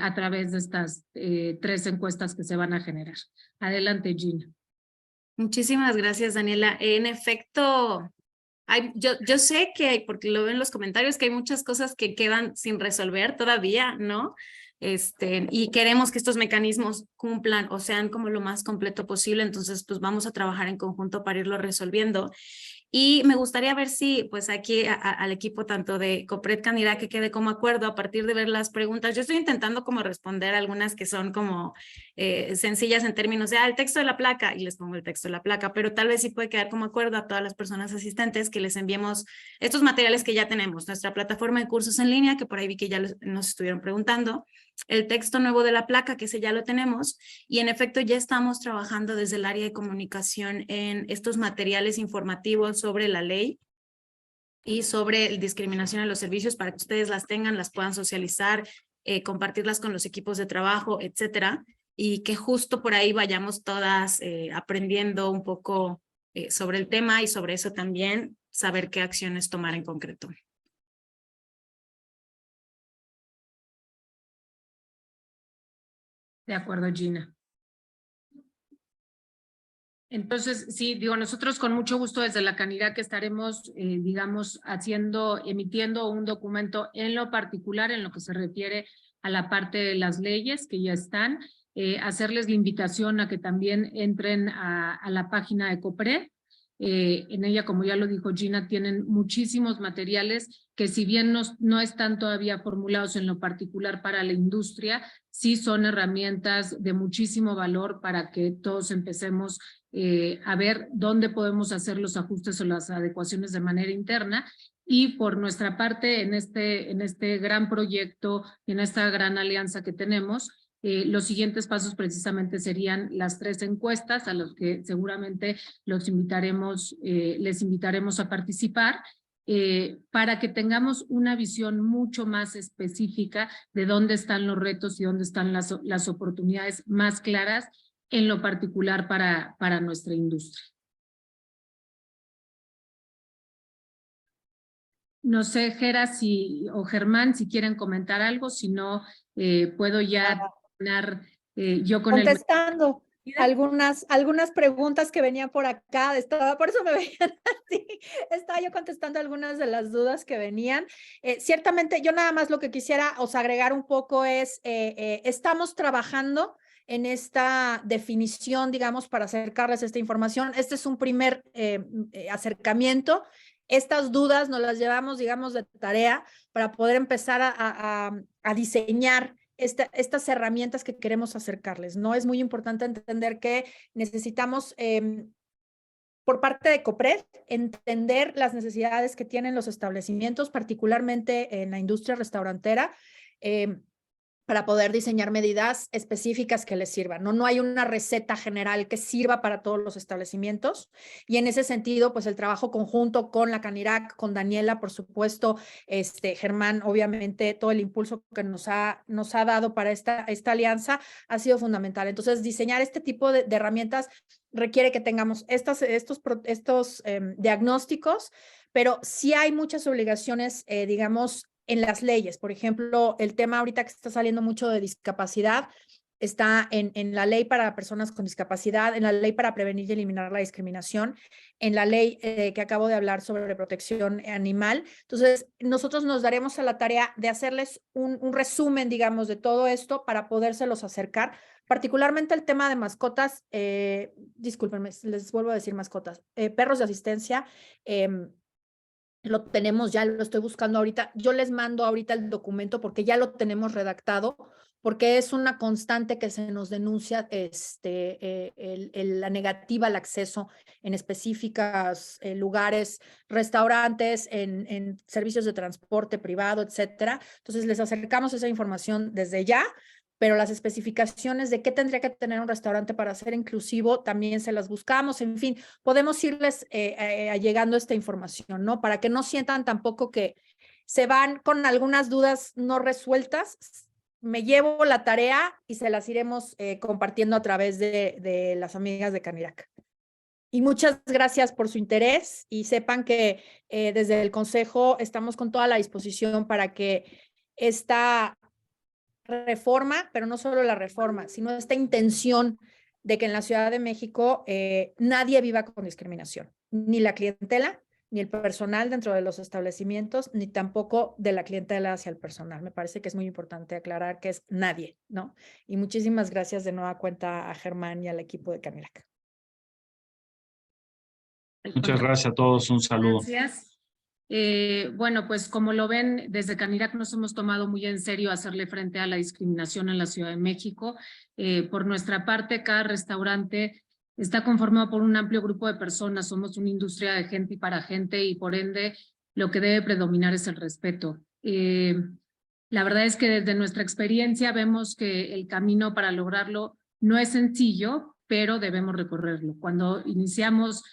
a través de estas 3 encuestas que se van a generar. Adelante, Gina. Muchísimas gracias, Daniela. En efecto, yo sé que, porque lo veo en los comentarios, que hay muchas cosas que quedan sin resolver todavía, ¿no? Y queremos que estos mecanismos cumplan o sean como lo más completo posible, entonces pues vamos a trabajar en conjunto para irlo resolviendo. Y me gustaría ver si pues aquí al equipo tanto de Copred Canirac que quede como acuerdo a partir de ver las preguntas. Yo estoy intentando como responder algunas que son como sencillas en términos de el texto de la placa y les pongo el texto de la placa, pero tal vez sí puede quedar como acuerdo a todas las personas asistentes que les enviemos estos materiales que ya tenemos, nuestra plataforma de cursos en línea, que por ahí vi que ya nos estuvieron preguntando, el texto nuevo de la placa, que ese ya lo tenemos, y en efecto ya estamos trabajando desde el área de comunicación en estos materiales informativos sobre la ley y sobre discriminación en los servicios para que ustedes las tengan, las puedan socializar, compartirlas con los equipos de trabajo, etcétera, y que justo por ahí vayamos todas aprendiendo un poco sobre el tema y sobre eso también saber qué acciones tomar en concreto. De acuerdo, Gina. Entonces, sí, digo, nosotros con mucho gusto desde la Canirac estaremos, digamos, emitiendo un documento en lo particular, en lo que se refiere a la parte de las leyes que ya están, hacerles la invitación a que también entren a la página de Copred. En ella, como ya lo dijo Gina, tienen muchísimos materiales que si bien no están todavía formulados en lo particular para la industria, sí son herramientas de muchísimo valor para que todos empecemos a ver dónde podemos hacer los ajustes o las adecuaciones de manera interna. Y por nuestra parte, en este gran proyecto, en esta gran alianza que tenemos, los siguientes pasos precisamente serían las 3 encuestas a los que seguramente les invitaremos a participar para que tengamos una visión mucho más específica de dónde están los retos y dónde están las oportunidades más claras en lo particular para nuestra industria. No sé, Gera o Germán, si quieren comentar algo, si no, puedo ya terminar yo con contestando algunas preguntas que venían por acá, por eso me veían así, estaba yo contestando algunas de las dudas que venían. Ciertamente, yo nada más lo que quisiera agregar un poco es, estamos trabajando en esta definición, digamos, para acercarles esta información. Este es un primer acercamiento. Estas dudas nos las llevamos, digamos, de tarea para poder empezar a diseñar estas herramientas que queremos acercarles, ¿no? Es muy importante entender que necesitamos, por parte de Copred, entender las necesidades que tienen los establecimientos, particularmente en la industria restaurantera, para poder diseñar medidas específicas que les sirvan, ¿no? No hay una receta general que sirva para todos los establecimientos y en ese sentido, pues el trabajo conjunto con la Canirac, con Daniela, por supuesto, Germán, obviamente, todo el impulso que nos ha dado para esta alianza ha sido fundamental. Entonces, diseñar este tipo de herramientas requiere que tengamos estos diagnósticos, pero sí hay muchas obligaciones, digamos, en las leyes. Por ejemplo, el tema ahorita que está saliendo mucho de discapacidad está en la ley para personas con discapacidad, en la ley para prevenir y eliminar la discriminación, en la ley que acabo de hablar sobre protección animal. Entonces, nosotros nos daremos a la tarea de hacerles un resumen, digamos, de todo esto para podérselos acercar, particularmente el tema de mascotas, discúlpenme, les vuelvo a decir mascotas, perros de asistencia, lo tenemos, ya lo estoy buscando ahorita. Yo les mando ahorita el documento porque ya lo tenemos redactado, porque es una constante que se nos denuncia la negativa al acceso en específicos lugares, restaurantes, en servicios de transporte privado, etcétera. Entonces les acercamos esa información desde ya, pero las especificaciones de qué tendría que tener un restaurante para ser inclusivo también se las buscamos. En fin, podemos irles llegando esta información, ¿no? Para que no sientan tampoco que se van con algunas dudas no resueltas. Me llevo la tarea y se las iremos compartiendo a través de las amigas de Canirac. Y muchas gracias por su interés y sepan que desde el Consejo estamos con toda la disposición para que esta reforma, pero no solo la reforma, sino esta intención de que en la Ciudad de México nadie viva con discriminación, ni la clientela, ni el personal dentro de los establecimientos, ni tampoco de la clientela hacia el personal. Me parece que es muy importante aclarar que es nadie, ¿no? Y muchísimas gracias de nueva cuenta a Germán y al equipo de Canirac. Muchas gracias a todos, un saludo. Gracias. Bueno, pues como lo ven, desde Canirac nos hemos tomado muy en serio hacerle frente a la discriminación en la Ciudad de México. Por nuestra parte, cada restaurante está conformado por un amplio grupo de personas. Somos una industria de gente y para gente y por ende lo que debe predominar es el respeto. La verdad es que desde nuestra experiencia vemos que el camino para lograrlo no es sencillo, pero debemos recorrerlo. Cuando iniciamos,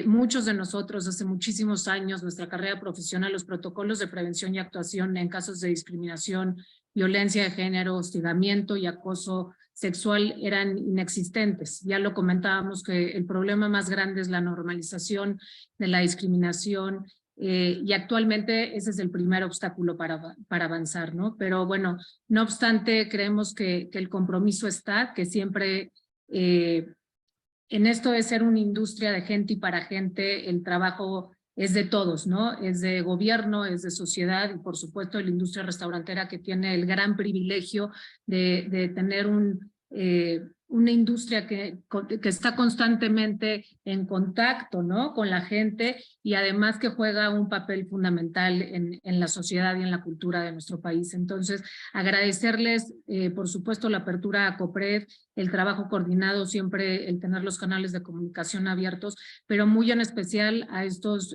muchos de nosotros hace muchísimos años, nuestra carrera profesional, los protocolos de prevención y actuación en casos de discriminación, violencia de género, hostigamiento y acoso sexual eran inexistentes. Ya lo comentábamos que el problema más grande es la normalización de la discriminación y actualmente ese es el primer obstáculo para avanzar, ¿no? Pero bueno, no obstante, creemos que el compromiso está, que siempre en esto de ser una industria de gente y para gente, el trabajo es de todos, ¿no? Es de gobierno, es de sociedad y por supuesto de la industria restaurantera que tiene el gran privilegio de tener una industria que está constantemente en contacto, ¿no? Con la gente y además que juega un papel fundamental en la sociedad y en la cultura de nuestro país. Entonces, agradecerles, por supuesto, la apertura a COPRED, el trabajo coordinado, siempre el tener los canales de comunicación abiertos, pero muy en especial a estos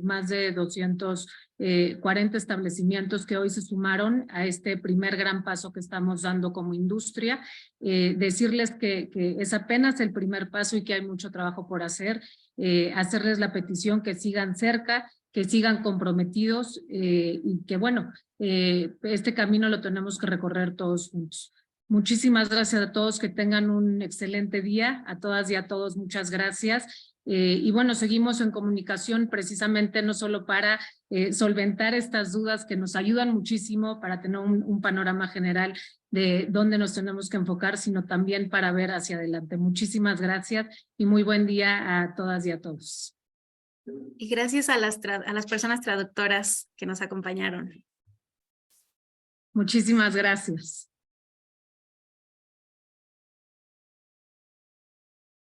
más de 240 establecimientos que hoy se sumaron a este primer gran paso que estamos dando como industria. Decirles que es apenas el primer paso y que hay mucho trabajo por hacer, hacerles la petición que sigan cerca, que sigan comprometidos y que bueno, este camino lo tenemos que recorrer todos juntos. Muchísimas gracias a todos, que tengan un excelente día, a todas y a todos muchas gracias. Y bueno, seguimos en comunicación precisamente no solo para solventar estas dudas que nos ayudan muchísimo para tener un panorama general de dónde nos tenemos que enfocar, sino también para ver hacia adelante. Muchísimas gracias y muy buen día a todas y a todos. Y gracias a las personas traductoras que nos acompañaron. Muchísimas gracias.